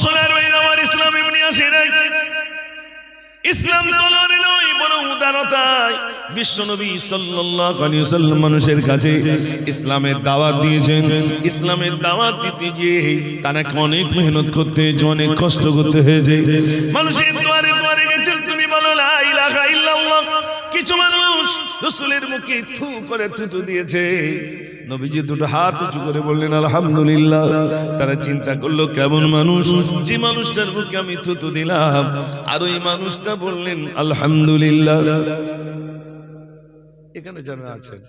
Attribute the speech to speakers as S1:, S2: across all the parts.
S1: সোনার ভাইরা আমার, ইসলাম এমনি আসে নাই। ইসলাম তলোয়ারে নয়, বরং উদারতায়। বিশ্বনবী সাল্লাল্লাহু আলাইহি ওয়াসাল্লাম মানুষের কাছে ইসলামের দাওয়াত দিয়েছেন। ইসলামের দাওয়াত দিতে গিয়ে তাকে অনেক মেহনত করতে হয়েছে, অনেক কষ্ট করতে হয়েছে। মানুষের দুয়ারে দুয়ারে গেছেন, তুমি বলো লা ইলাহা ইল্লাল্লাহ। কিছু মানুষ রাসূলের মুখে থু করে থুতু দিয়েছে। নবীজি দুটো হাত উঁচু করে বললেন আলহামদুলিল্লাহ। তারা চিন্তা করলো কেমন মানুষ, যে মানুষটার মুখে আমি থুতু দিলাম আর ওই মানুষটা বললেন আলহামদুলিল্লাহ। এখানে যারা আছেন,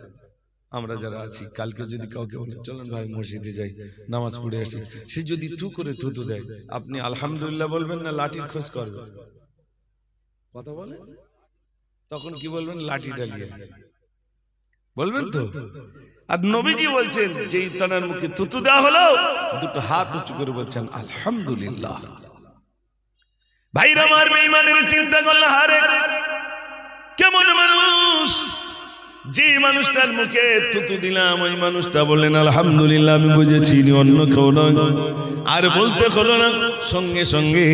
S1: আমরা যারা আছি, কালকে যদি কাউকে বলে চলেন ভাই মসজিদে যাই নামাজ পড়ে আসি, সে যদি থু করে থুতু দেয়, আপনি আলহামদুলিল্লাহ বলবেন না লাঠির খোঁজ করবেন? কথা বলে তখন কি বলবেন? লাঠি ডালিয়ে বলবেন তো। আর নবীজি বলছেন যে তার মুখে থুতু দেওয়া হলো, দুটো হাত উঁচু করে বলছেন আলহামদুলিল্লাহ। ভাইরা আমার, বেঈমানের চিন্তা করলে হারে কেমন মানুষ, যে মানুষটার মুখে থুতু দিলাম ওই মানুষটা বললেন আলহামদুলিল্লাহ, আমি বুঝেছি অন্য কেউ নয়। আর বলতে হলো না, সঙ্গে সঙ্গে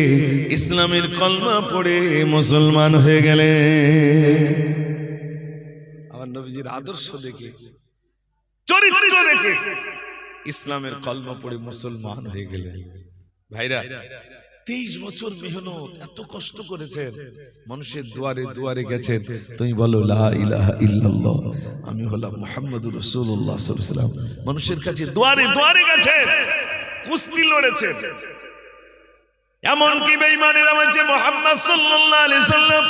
S1: ইসলামের কলমা পড়ে মুসলমান হয়ে গেলে। আমার নবীজির আদর্শ দেখে, চরিত্র দেখে ইসলামের কলমা পড়ে মুসলমান হয়ে গেলেন। ভাইরা, 23 বছর মেহনত, এত কষ্ট করেছেন, মানুষের দুয়ারে দুয়ারে গেছেন। তুমি বলো লা ইলাহা ইল্লাল্লাহ, আমি হলাম মুহাম্মদুর রাসূলুল্লাহ সাল্লাল্লাহু আলাইহি ওয়াসাল্লাম। মানুষের কাছে দুয়ারে দুয়ারে গেছেন, কুস্তি লড়েছেন। এমনকি বেঈমানেরা বলছে মুহাম্মদ সাল্লাল্লাহু আলাইহি ওয়াসাল্লাম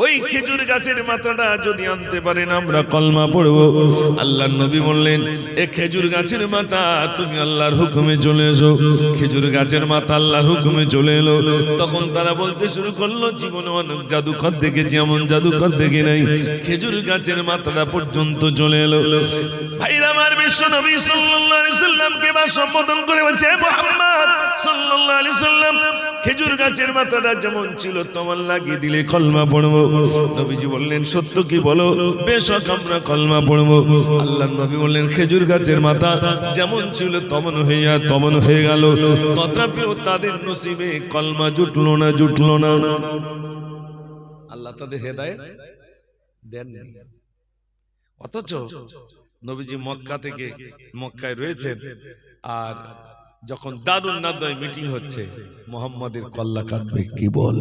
S1: ওই খেজুর গাছের মাথাটা যদি আনতে পারেন আমরা কলমা পড়ব। আল্লাহর নবী বললেন এ খেজুর গাছের মাথা তুমি আল্লাহর হুকুমে চলে এসো। খেজুর গাছের মাথা আল্লাহর হুকুমে চলে এলো। তখন তারা বলতে শুরু করলো জীবনে অনেক জাদুকর দেখেছি, এমন জাদুকর দেখি নাই, খেজুর গাছের মাথাটা পর্যন্ত চলে এলো। ভাইরা আমার, বিশ্ব নবী সাল্লাল্লাহু আলাইহি সাল্লামকে বা সম্বোধন করে বলছে মুহাম্মদ সাল্লাল্লাহু আলাইহি সাল্লাম, খেজুর গাছের মাথাটা যেমন ছিল তোমার লাগিয়ে দিলে কলমা পড়বো। নবীজি বললেন সত্য কি বলো? বেশক আমরা কলমা পড়বো। আল্লাহর নবী বললেন খেজুর গাছের মাথা যেমন ছিল তেমন হয়ে গেল। তথাপিও তাদের নসিবে কলমা জুটলো না। আল্লাহ তাদের হেদায়েত দেননি। অথচ নবীজি মক্কা থেকে, মক্কায় রয়েছেন, আর যখন দারুন নাদয় মিটিং হচ্ছে, মুহাম্মাদের কল্লা কাটবে কি বল,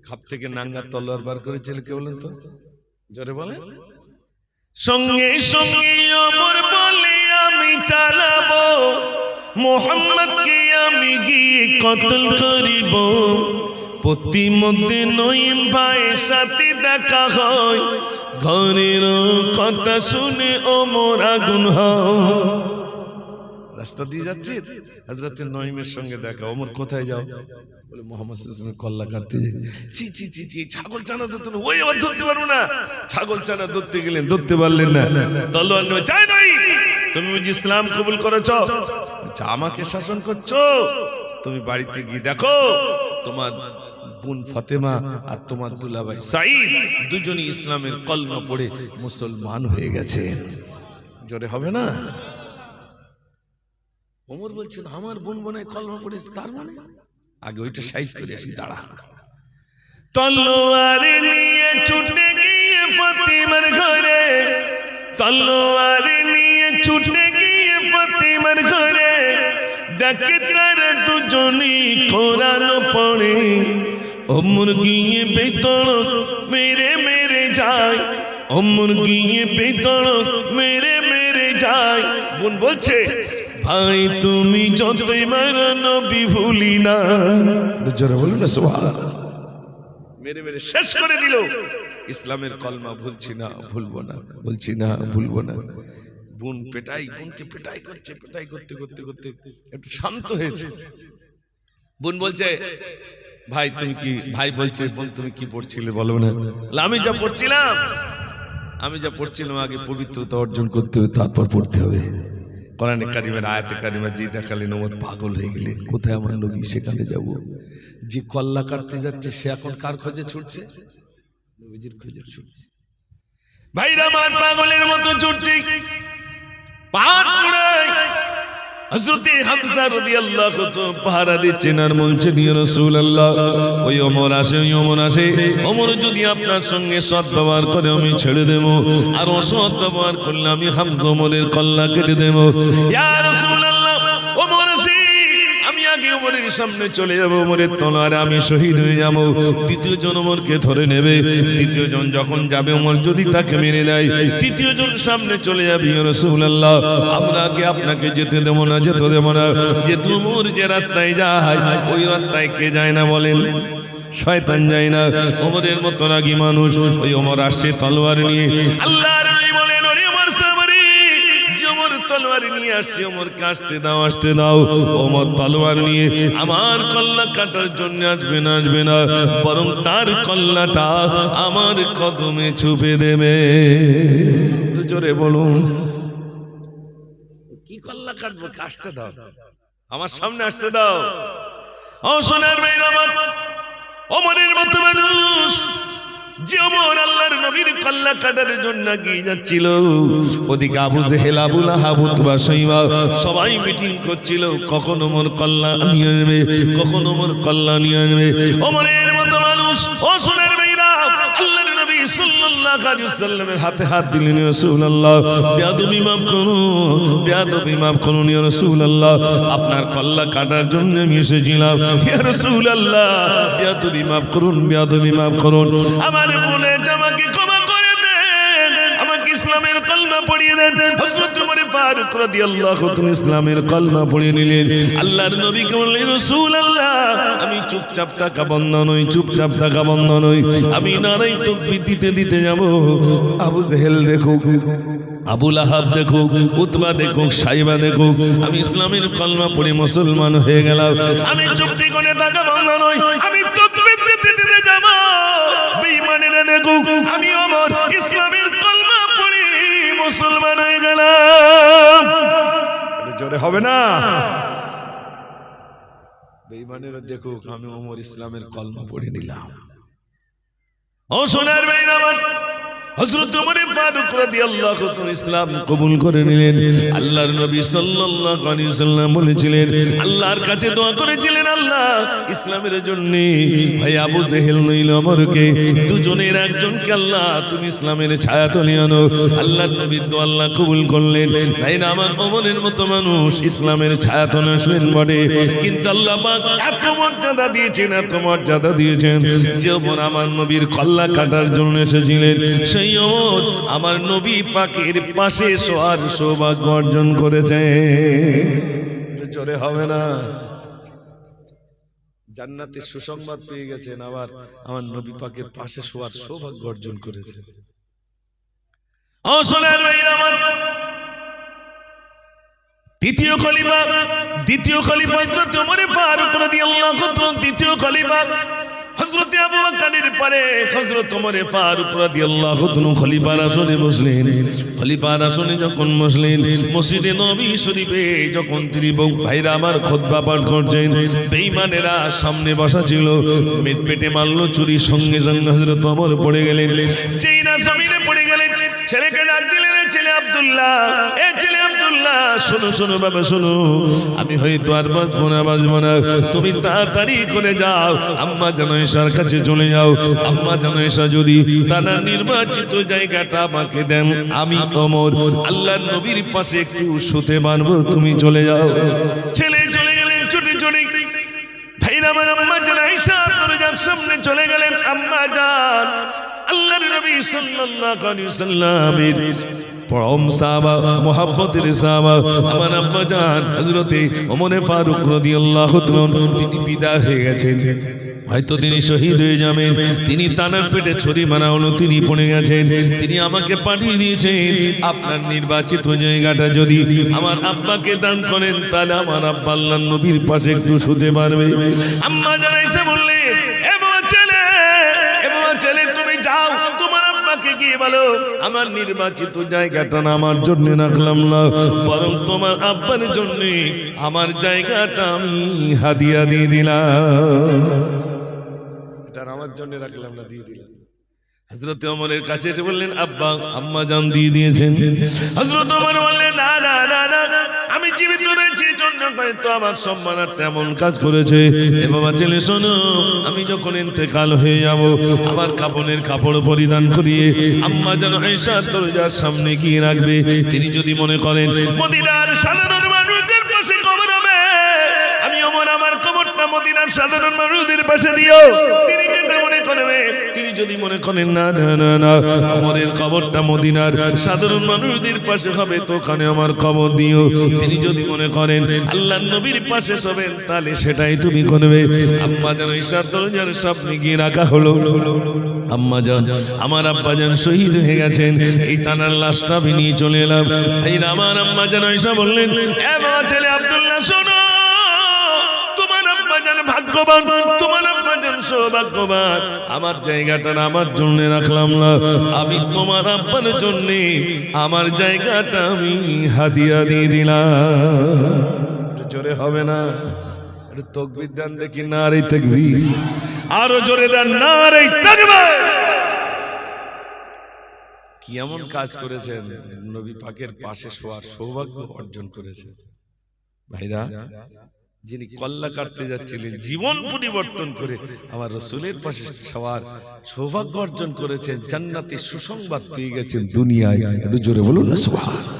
S1: খাপ থেকে নাঙ্গা তলোয়ার বার করেছিল, কে বলেন তো, জোরে বলেন। সঙ্গে সঙ্গে অমর বলে আমি চালাবো, মুহাম্মদকে আমি গিয়ে কতল করিব। প্রতিমধ্যে নঈম ভাইয়ের সাথে দেখা হয়, ঘরের কথা শুনে ওমর আগুন হয়। রাস্তা দিয়ে যাচ্ছে, হযরত নঈমের সঙ্গে দেখা। ওমর কোথায় যাও? বলে মুহাম্মদ সাল্লাল্লাহু আলাইহি ওয়াসাল্লাম কল্লা কাটতে। ছি ছাগল চানা ধরতে, ওই আবার ধরতে পারবো না। ছাগল চানা ধরতে গেলেন, ধরতে পারলেন না। তলোয়ার নিয়ে চাই নাই, তুমি বুঝি ইসলাম কবুল করেছো, আমাকে শাসন করছো। তুমি বাড়িতে গিয়ে দেখো তোমার বোন ফাতেমা আর তোমার দুলাভাই সাঈদ দুজনই ইসলামের কলমা পড়ে মুসলমান হয়ে গেছে। জোরে হবে না? ওমর বলছেন আমার বোন বোনে কলমা পড়েছে, তার মানে আগে ওইটা সাইজ করে আসি, দাঁড়া। তলোয়ার নিয়ে ছুটে গিয়ে ফাতেমার ঘরে, তলোয়ার নিয়ে ছুটে গিয়ে ফাতেমার ঘরে, দেখে তার দুজনই কোরআন পড়ে। ওমর গিয়ে বেতর মেরে যায়, ওমর গিয়ে বেতর মেরে যায়। বোন বলছে ভাই তুমি যতই মারো নবী ভুলি না। জোরে বলুন না সুবহানাল্লাহ। মেরে শেষ করে দিল। ইসলামের কলমা ভুলছি না, ভুলবো না, বলছি না, ভুলবো না। বোন বোনকে পেটাই করতে একটু শান্ত হয়েছে। বোন বলছে ভাই তুমি কি, ভাই বলছে বোন তুমি কি পড়ছিলে বলো না। আমি যা পড়ছিলাম আগে পবিত্রতা অর্জন করতে হবে, তারপর পড়তে হবে। কোরআনে কারিমের আয়াতে কারিমা যে দেখালেন ওমর পাগল হয়ে গেলেন, কোথায় আমার নবী, সেখানে যাব। যে কল্লা কাটতে যাচ্ছে সে এখন কার খোঁজে ছুটছে? নবীজির খোঁজে ছুটছে। ভাইরা মান পাগলের মতো ছুটছে, পাহাড় চূড়ায় হযরতে হামজা রাদিয়াল্লাহু তাআলা পাহারা দিচ্ছেন আর বলছেন ইয়া রাসূলুল্লাহ ওই ওমর আসে ওমর যদি আপনার সঙ্গে সৎ ব্যবহার করে আমি ছেড়ে দেব আর অসৎ ব্যবহার করলে আমি হামজা ওমরের কল্লা কেটে দেব ইয়া রাসূলুল্লাহ ওমর আসে আমি আগে ওমরের সামনে চলে যাব ওমরের তলোয়ারে আমি শহীদ হয়ে যাব দ্বিতীয় জন ওমরকে ধরে নেবে দ্বিতীয় জন যখন যাবে ওমর যদি তাকে মেরে দেয় তৃতীয় জন সামনে চলে যাবে ইয়া রাসূলুল্লাহ আমরা আগে আপনাকে যেতে দেব না যেহেতু ওমর যে রাস্তায় যায় ওই রাস্তায় কে যায় না বলেন শয়তান যায় না ওমরের মতো রাগী মানুষ ওই ওমর আসছে তলোয়ার নিয়ে আল্লাহর নবী বলেন ওরে ওমর সাবরি যে ওমর তলোয়ার নিয়ে আসছে ওমরকে আসতে দাও ওমর তলোয়ার নিয়ে আমার কল্লা কাটার জন্য আসবে না বরং তার কল্লাটা আমার কদমে ছুপে দেবে জোরে বলুন কি কল্লা কাটবো আসতে দাও আমার সামনে আসতে দাও ও সোনার মেয়ের আমার ওমরের মতো মানুষ যে ওমর আল্লাহর নবীর কল্লা কাটার জন্য গিয়ে যাচ্ছিল ওদিকে আবু জেহেল আবু লাহাব উতবা শাইবা সবাই মিটিং করছিল কখন ওমর কল্লা নিয়ে আসবে কখন ওমর কল্লা নিয়ে আসবে ওমরের মতো মানুষ ও সোনার মেয়েরা আল্লাহর নবী সাল্লাল্লাহু আলাইহি ওয়াসাল্লামের হাতে হাত দিলেন ইয়া রাসূলুল্লাহ বেয়াদবি মাফ করুন ইয়া রাসূলুল্লাহ আপনার কল্লা কাটার জন্য আমি এসেছিলাম ইয়া রাসূলুল্লাহ বেয়াদবি মাফ করুন আমার ভুলে আমাকে ক্ষমা করে দেন আমাকে ইসলামের কলমা পড়িয়ে দেন হযরত ওমর ফারুক রাদিয়াল্লাহু তাআলা ইসলামের কলমা পড়িয়ে নিলেন আল্লাহর নবীকে বললেন রাসূলুল্লাহ আমি চুপচাপ থাকা বন্ধ নই আমি নারাই তাকবীর দিতে যাব আবু জেহেল দেখুক আবু লাহাব দেখুক উতবা দেখুক সাইবা দেখুক আমি ইসলামের কলমা পড়ে মুসলমান হয়ে গেলাম আমি চুপটি করে থাকা বন্ধ নই আমি তাকবীর দিতে যাব বেঈমানেরা দেখুক আমি ওমর ইসলামের কলমা পড়ে মুসলমান হয়ে গেলাম জোরে হবে না বেঈমানেরা দেখুক আমি ওমর ইসলামের কলমা পড়ে নিলাম ও সোনার মেয়েরা আমার হযরত ওমর ফারুক রাদিয়াল্লাহু তাআলা ইসলাম কবুল করে নিলেন আল্লাহর নবী সাল্লাল্লাহু আলাইহি ওয়াসাল্লাম বলেছিলেন আল্লাহর কাছে দোয়া করেছিলেন আল্লাহ ইসলামের জন্য ভাই আবু জেহেল নইল ওমরকে দুজনের একজনকে আল্লাহ তুমি ইসলামের ছায়াতলে আনো আল্লাহর নবীর দোয়া আল্লাহ কবুল করলেন ভাই না আমার ওমরের মতো মানুষ ইসলামের ছায়াতলে আসবেন বটে কিন্তু আল্লাহ পাক এত মর্যাদা দিয়েছেন যে ওমর আমার নবীর কল্লা কাটার জন্য এসেছিলেন সেই ওমর আমার নবী পাকের পাশে শোয়ার সৌভাগ্য অর্জন করেছে জোরে হবে না জান্নাতের সুসংবাদ পেয়ে গেছেন আবার আমার নবী পাকের পাশে শোয়ার সৌভাগ্য অর্জন করেছে ও সোনার ভাইরা আমার দ্বিতীয় খলিফা হযরত ওমর ফারুক রাদিয়াল্লাহু তাআলা দ্বিতীয় খলিফা হযরত আবু বকরের পরে হযরত ওমর ফারুক রাদিয়াল্লাহু তাআলা খলিফার আসনে বসলেন খলিফার আসনে যখন বসলেন মসজিদে নবী শরীফে যখন তিনি ভাইরা আমার খুতবা পাঠ করছেন বেঈমানেরা সামনে বসা ছিল মেদ পেটে মারলো চুরি সঙ্গে হযরত ওমর পড়ে গেলেন যেই না জমিনে পড়ে গেলেন ছেলেকে ডাক দিলেন ছেলে আব্দুল্লাহ শোনো বাবা শোনো আমি হয়তো আর বাঁচবো না তুমি তাড়াতাড়ি করে যাও আম্মা জানো এসার কাছে চলে যাও আম্মা জানো এসা যদি তারা নির্বাচিত জায়গাটা আমাকে দেন আমি ওমর আল্লাহর নবীর পাশে একটু শুতে পারবো তুমি চলে যাও ছেলে চলে গেলেন ছুটে ভাইরা আমার আম্মা জান আয়েশা দরজার সামনে চলে গেলেন আম্মা জান আল্লাহর নবী সাল্লাল্লাহু আলাইহি ওয়াসাল্লামের পরম সাহাবা মুহাব্বতের সাহাবা আমার আব্বা জান হযরত ওমর ফারুক রাদিয়াল্লাহু তাআলা তিনি বিদায় হয়ে গেছেন হয়তো তিনি শহীদ হয়ে যাবেন তিনি তানার পেটে ছুরি মারা হলো তিনি পড়ে গেছেন তিনি আমাকে পাঠিয়ে দিয়েছেন আপনার নির্বাচিত জায়গাটা যদি আমার আব্বাকে দান করেন তাহলে আমার আব্বা আল্লাহর নবীর পাশে একটু শুতে পারবে আম্মা জান এসে বললেন এ বাবা ছেলে তুমি যাও তোমার আব্বাকে গিয়ে বলো আমার নির্বাচিত জায়গাটা না আমার জন্য রাখলাম না বরং তোমার আব্বার জন্য আমার জায়গাটা আমি হাদিয়া দিয়ে দিলাম এটা আমার জন্য রাখলাম না দিয়ে দিলাম হযরত ওমরের কাছে এসে বললেন আব্বা আম্মা জান দিয়ে দিয়েছেন হযরত ওমর বললেন না আমি আমি জীবিত রয়েছি জন্য হয়তো আমার সম্মানার তেমন কাজ করেছে। এ বাবা ছেলে শোনো, আমি যখন ইন্তেকাল হয়ে যাব, আমার কাফনের কাপড় পরিধান করিয়ে আম্মা যেন আয়েশা দরজার সামনে গিয়ে রাখবে। তিনি যদি মনে করেন মদিনার সাধারণ মানুষদের পাশে কবর হবে, আমি ওমর আমার কবরটা মদিনার সাধারণ মানুষদের পাশে দিও। তিনি যেটা মনে করবে, তিনি যদি মনে করেন না না না না ওমরের কবরটা মদিনার সাধারণ মানুষদের পাশে হবে, তো ওখানে আমার কবর দিও। তিনি যদি মনে করেন আল্লাহর নবীর পাশে হবেন, তাহলে সেটাই তুমি করবে। আম্মা যেন আয়েশা দরজার সামনে গিয়ে রাখা হলো। আম্মা জান, আমার আব্বা জান শহীদ হয়ে গেছেন, এই তানার লাশটা আমি নিয়ে চলে এলাম। ভাইরা আমার, আম্মা জান আয়েশা বললেন, এ বাবা ছেলে আব্দুল্লাহ শোনো, তোমার আব্বা জান ভাগ্যবান, তোমার আব্বা জান সৌভাগ্যবান। আমার জায়গাটা আমার জন্য রাখলাম না, আমি তোমার আব্বার জন্য আমার জায়গাটা আমি হাদিয়া দিয়ে দিলাম। জোরে হবে না? তাকবীর দেন দেখি, নারে তাকবীর। আরো জোরে দেন, নারে তাকবীর। কি এমন কাজ করেছেন, নবী পাকের পাশে শোয়ার সৌভাগ্য অর্জন করেছেন। ভাইরা, যিনি কল্লা কাটতে যাচ্ছিলেন, জীবন পরিবর্তন করে আমার রাসূলের পাশে শোয়ার সৌভাগ্য অর্জন করেছেন, জান্নাতে সুসংবাদ পেয়ে গেছেন দুনিয়ায়। একটু জোরে বলুন না সুবহানাল্লাহ।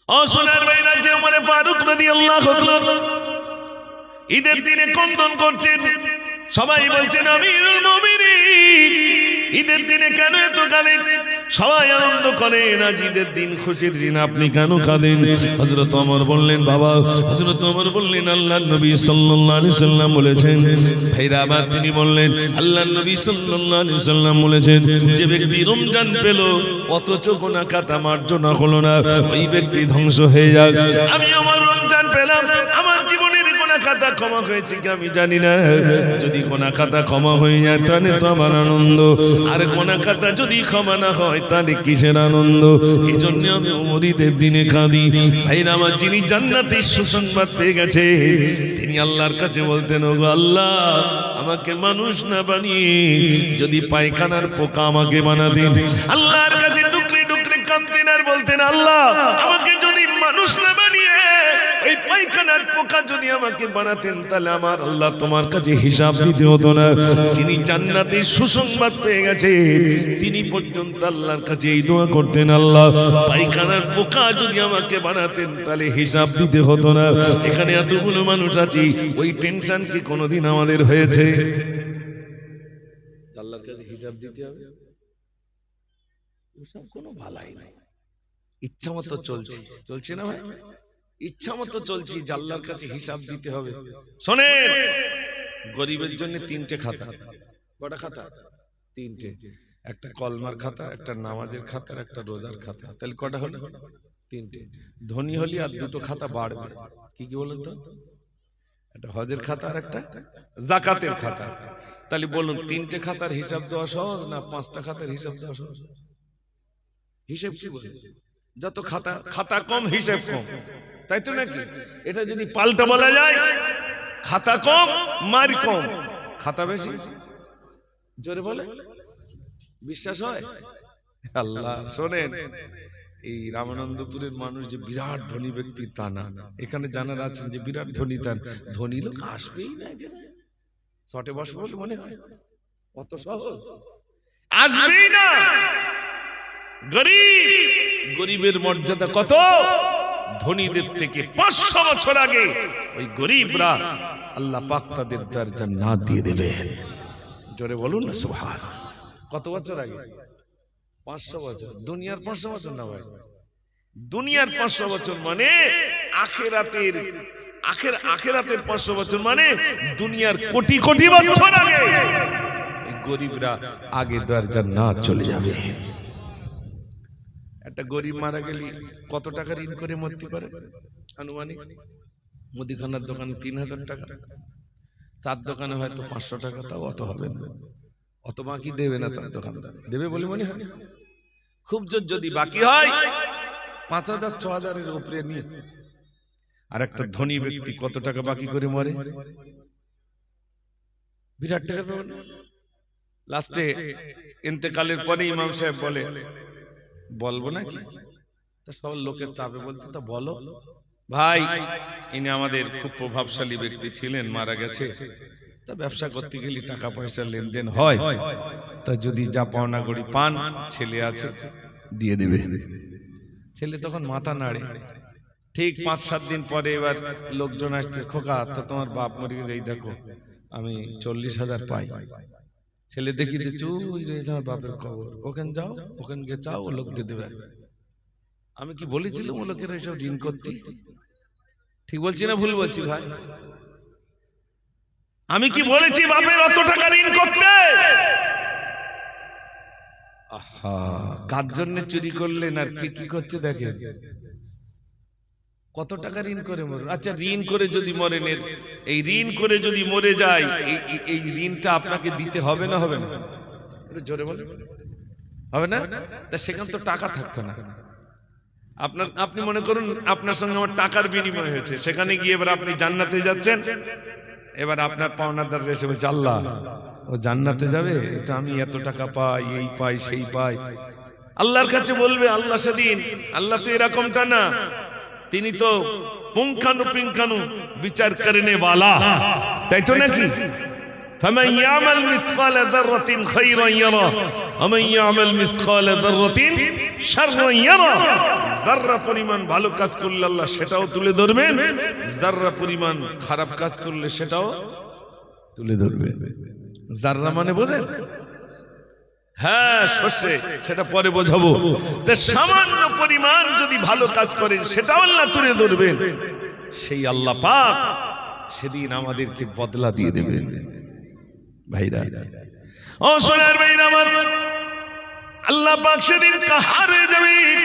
S1: ও সোনার ভাইরা, যে ওমর ফারুক রাদিয়াল্লাহু তাআলা ঈদের দিনে কন্দন করছেন, সবাই বলছেন আমিরুল মুমিনিন ঈদের দিনে কেন এত কাঁদেন? সবাই আনন্দ করেন, আজ ঈদের দিন, খুশির দিন, আপনি কেন কাঁদেন? হযরত ওমর বললেন, বাবা, হযরত ওমর বললেন আল্লাহর নবী সাল্লাল্লাহু আলাইহি সাল্লাম বলেছেন। ভাইরা আবার তিনি বললেন, আল্লাহর নবী সাল্লাল্লাহু আলাইহি সাল্লাম বলেছেন, যে ব্যক্তি রমজান পেল অথচ গুনাহ খাতা মার্জনা হলো না, ওই ব্যক্তি ধ্বংস হয়ে যাক। আমি আমার রমজান পেলাম, আমার জীবনের গুনাহ খাতা ক্ষমা হয়েছে কি আমি জানি না। যদি গুনাহ খাতা ক্ষমা হয়ে যায় তাহলে তো আমার আনন্দ, আর গুনাহ খাতা যদি ক্ষমা না হয় তাহলে কিসের আনন্দ? এই জন্য আমি ওমরিদের দিনে কাঁদি। ভাইরা আমার, যিনি জান্নাতের সুসংবাদ পেয়ে গেছে, তিনি আল্লাহর কাছে বলতেন, ওগো আল্লাহ, আমাকে মানুষ না বানিয়ে যদি পায়খানার পোকা আমাকে বানাতেন। আল্লাহর কাছে টুকরে টুকরে কাঁদতেন আর বলতেন, আল্লাহ, আমাকে যদি মানুষ না বানিয়ে এই পায়খানার পোকা যদি আমাকে বানাতেন, তাহলে আমার আল্লাহ তোমার কাছে হিসাব দিতে হতো না। যিনি জান্নাতের সুসংবাদ পেয়ে গেছে, তিনি পর্যন্ত আল্লাহর কাছে এই দোয়া করতেন, আল্লাহ, পায়খানার পোকা যদি আমাকে বানাতেন তাহলে হিসাব দিতে হতো না। এখানে এতগুলো মানুষ আছি, ওই টেনশন কি কোনোদিন আমাদের হয়েছে? আল্লাহর কাছে হিসাব দিতে হবে, ওসব কোনো ভালাই নাই। ইচ্ছা মতো চলছে, চলছে না ভাই? ইচ্ছা মতো চলছি, আল্লাহর কাছে হিসাব দিতে হবে। শোনেন, গরিবের জন্য তিনটে খাতা। কটা খাতা? তিনটে। একটা কলমার খাতা, একটা নামাজের খাতা, আর একটা রোজার খাতা। তাহলে কটা হলো? তিনটে। ধনী হলে আর দুটো খাতা বাড়বে। কি কি বলুন তো? একটা হজের খাতা আর একটা যাকাতের খাতা। তাহলে বলুন, তিনটে খাতার হিসাব দেওয়া সহজ না পাঁচটা খাতার হিসাব দেওয়া সহজ? হিসাব কি বলে? যত খাতা, খাতা কম হিসাব কম, তাই তো নাকি? এটা যদি পাল্টা বলা যায়, খাতা কম মার কম, খাতা বেশি। জোরে বলে, বিশ্বাস হয়? আল্লাহ, শোনেন, এই রামানন্দপুরের মানুষ যে বিরাট ধনী ব্যক্তি তা না। এখানে জানার আছেন যে বিরাট ধনী, তার ধনী লোক আসবেই না, শটে বসবে বলে মনে হয়? অত সহজ আসবেই না। গরিব, গরিবের মর্যাদা কত? ধনীদের থেকে 500 বছর আগে ওই গরিবরা আল্লাহ পাক তাদের দরজা না দিয়ে দেবেন। জোরে বলুন না সুবহানাল্লাহ। কত বছর আগে? 500 বছর। দুনিয়ার 500 বছর না ভাই, দুনিয়ার 500 বছর মানে আখিরাতের, আখিরাতের 500 বছর মানে দুনিয়ার কোটি কোটি বছর আগে এই গরিবরা আগে দরজা না চলে যাবে। একটা গরিব মারা গেলে কত টাকা ঋণ করে মরতে পারে আনুমানিক? মুদিখানার দোকানে 3000 টাকা, চার দোকানে হয়তো 500 টাকা, তাও অত হবে না। অত বাকি দেবে না চার দোকানদার, দেবে বলে মনে হয়? খুব জোর যদি বাকি হয় 5000 6000 এর উপরে নিয়ে। আর একটা ধনী ব্যক্তি কত টাকা বাকি করে মরে? বিরাট টাকা। লাস্টে ইন্তেকালের পরে ইমাম সাহেব বলে, বলবো নাকি? তা সব লোকের চাপে বলতে, তা বলো ভাই, ইনি আমাদের খুব প্রভাবশালী ব্যক্তি ছিলেন, মারা গেছে। তা ব্যবসা করতে গেলে টাকা পয়সা লেনদেন হয়, তা যদি যা পাওনা করি পান, ছেলে আছে দিয়ে দেবে। ছেলে তখন মাথা নাড়ে। ঠিক 5-7 দিন পরে এবার লোকজন আসছে, খোকা তা তোমার বাপ মরে গেছে, এই দেখো আমি 40,000 পাই। ছেলে দেখি চুই রয়েছে আমার বাপের খবর, ওখানে যাও, ওখানে গিয়ে চাও, ও লোক দিয়ে দেবে। আমি কি বলেছিলাম ও লোকের এসব ঋণ করতে? ঠিক বলছি না ভুল বলছি ভাই? আমি কি বলেছি বাপের অত টাকা ঋণ করতে? আহা, কার জন্য চুরি করলেন আর কি কি করছে দেখেন। কত টাকা ঋণ করে মরে? আচ্ছা, ঋণ করে যদি মরেন, এই ঋণ করে যদি মরে যায়, এই ঋণটা আপনাকে দিতে হবে না হবে না? জোরে বলে হবে না? তা সেখানে তো টাকা থাকতো না। আপনি মনে করুন আপনার সঙ্গে আমার টাকার বিনিময় হয়েছে, সেখানে গিয়ে এবার আপনি জান্নাতে যাচ্ছেন। এবার আপনার পাওনাদার এসে বলছে, আল্লাহ ও জান্নাতে যাবে, এটা আমি এত টাকা পাই, এই পাই সেই পাই। আল্লাহর কাছে বলবে, আল্লাহ সেদিন, আল্লাহ তো এরকমটা না, তিনি তো পুঙ্খানু বিচার করনে वाला, তাই তো নাকি? فمن يعمل مثقال ذرة خيرا يره ومن يعمل مثقال ذرة شرا يره। যাররা পরিমাণ ভালো কাজ করলে আল্লাহ সেটাও তুলে ধরবেন, যাররা পরিমাণ খারাপ কাজ করলে সেটাও তুলে ধরবেন। যাররা মানে বোঝেন? হ্যাঁ, শস্যে, সেটা পরে বোঝাবো। তা সামান্য পরিমাণ যদি ভালো কাজ করেন সেটাও আল্লাহ তুলে ধরবেন। সেই আল্লাহ পাক সেদিন আমাদেরকে বদলা দিয়ে দেবেন। ভাইরা ও সোনার ভাইরা আমার, আল্লাহ পাক সেদিন কাহার হয়ে যাবেন।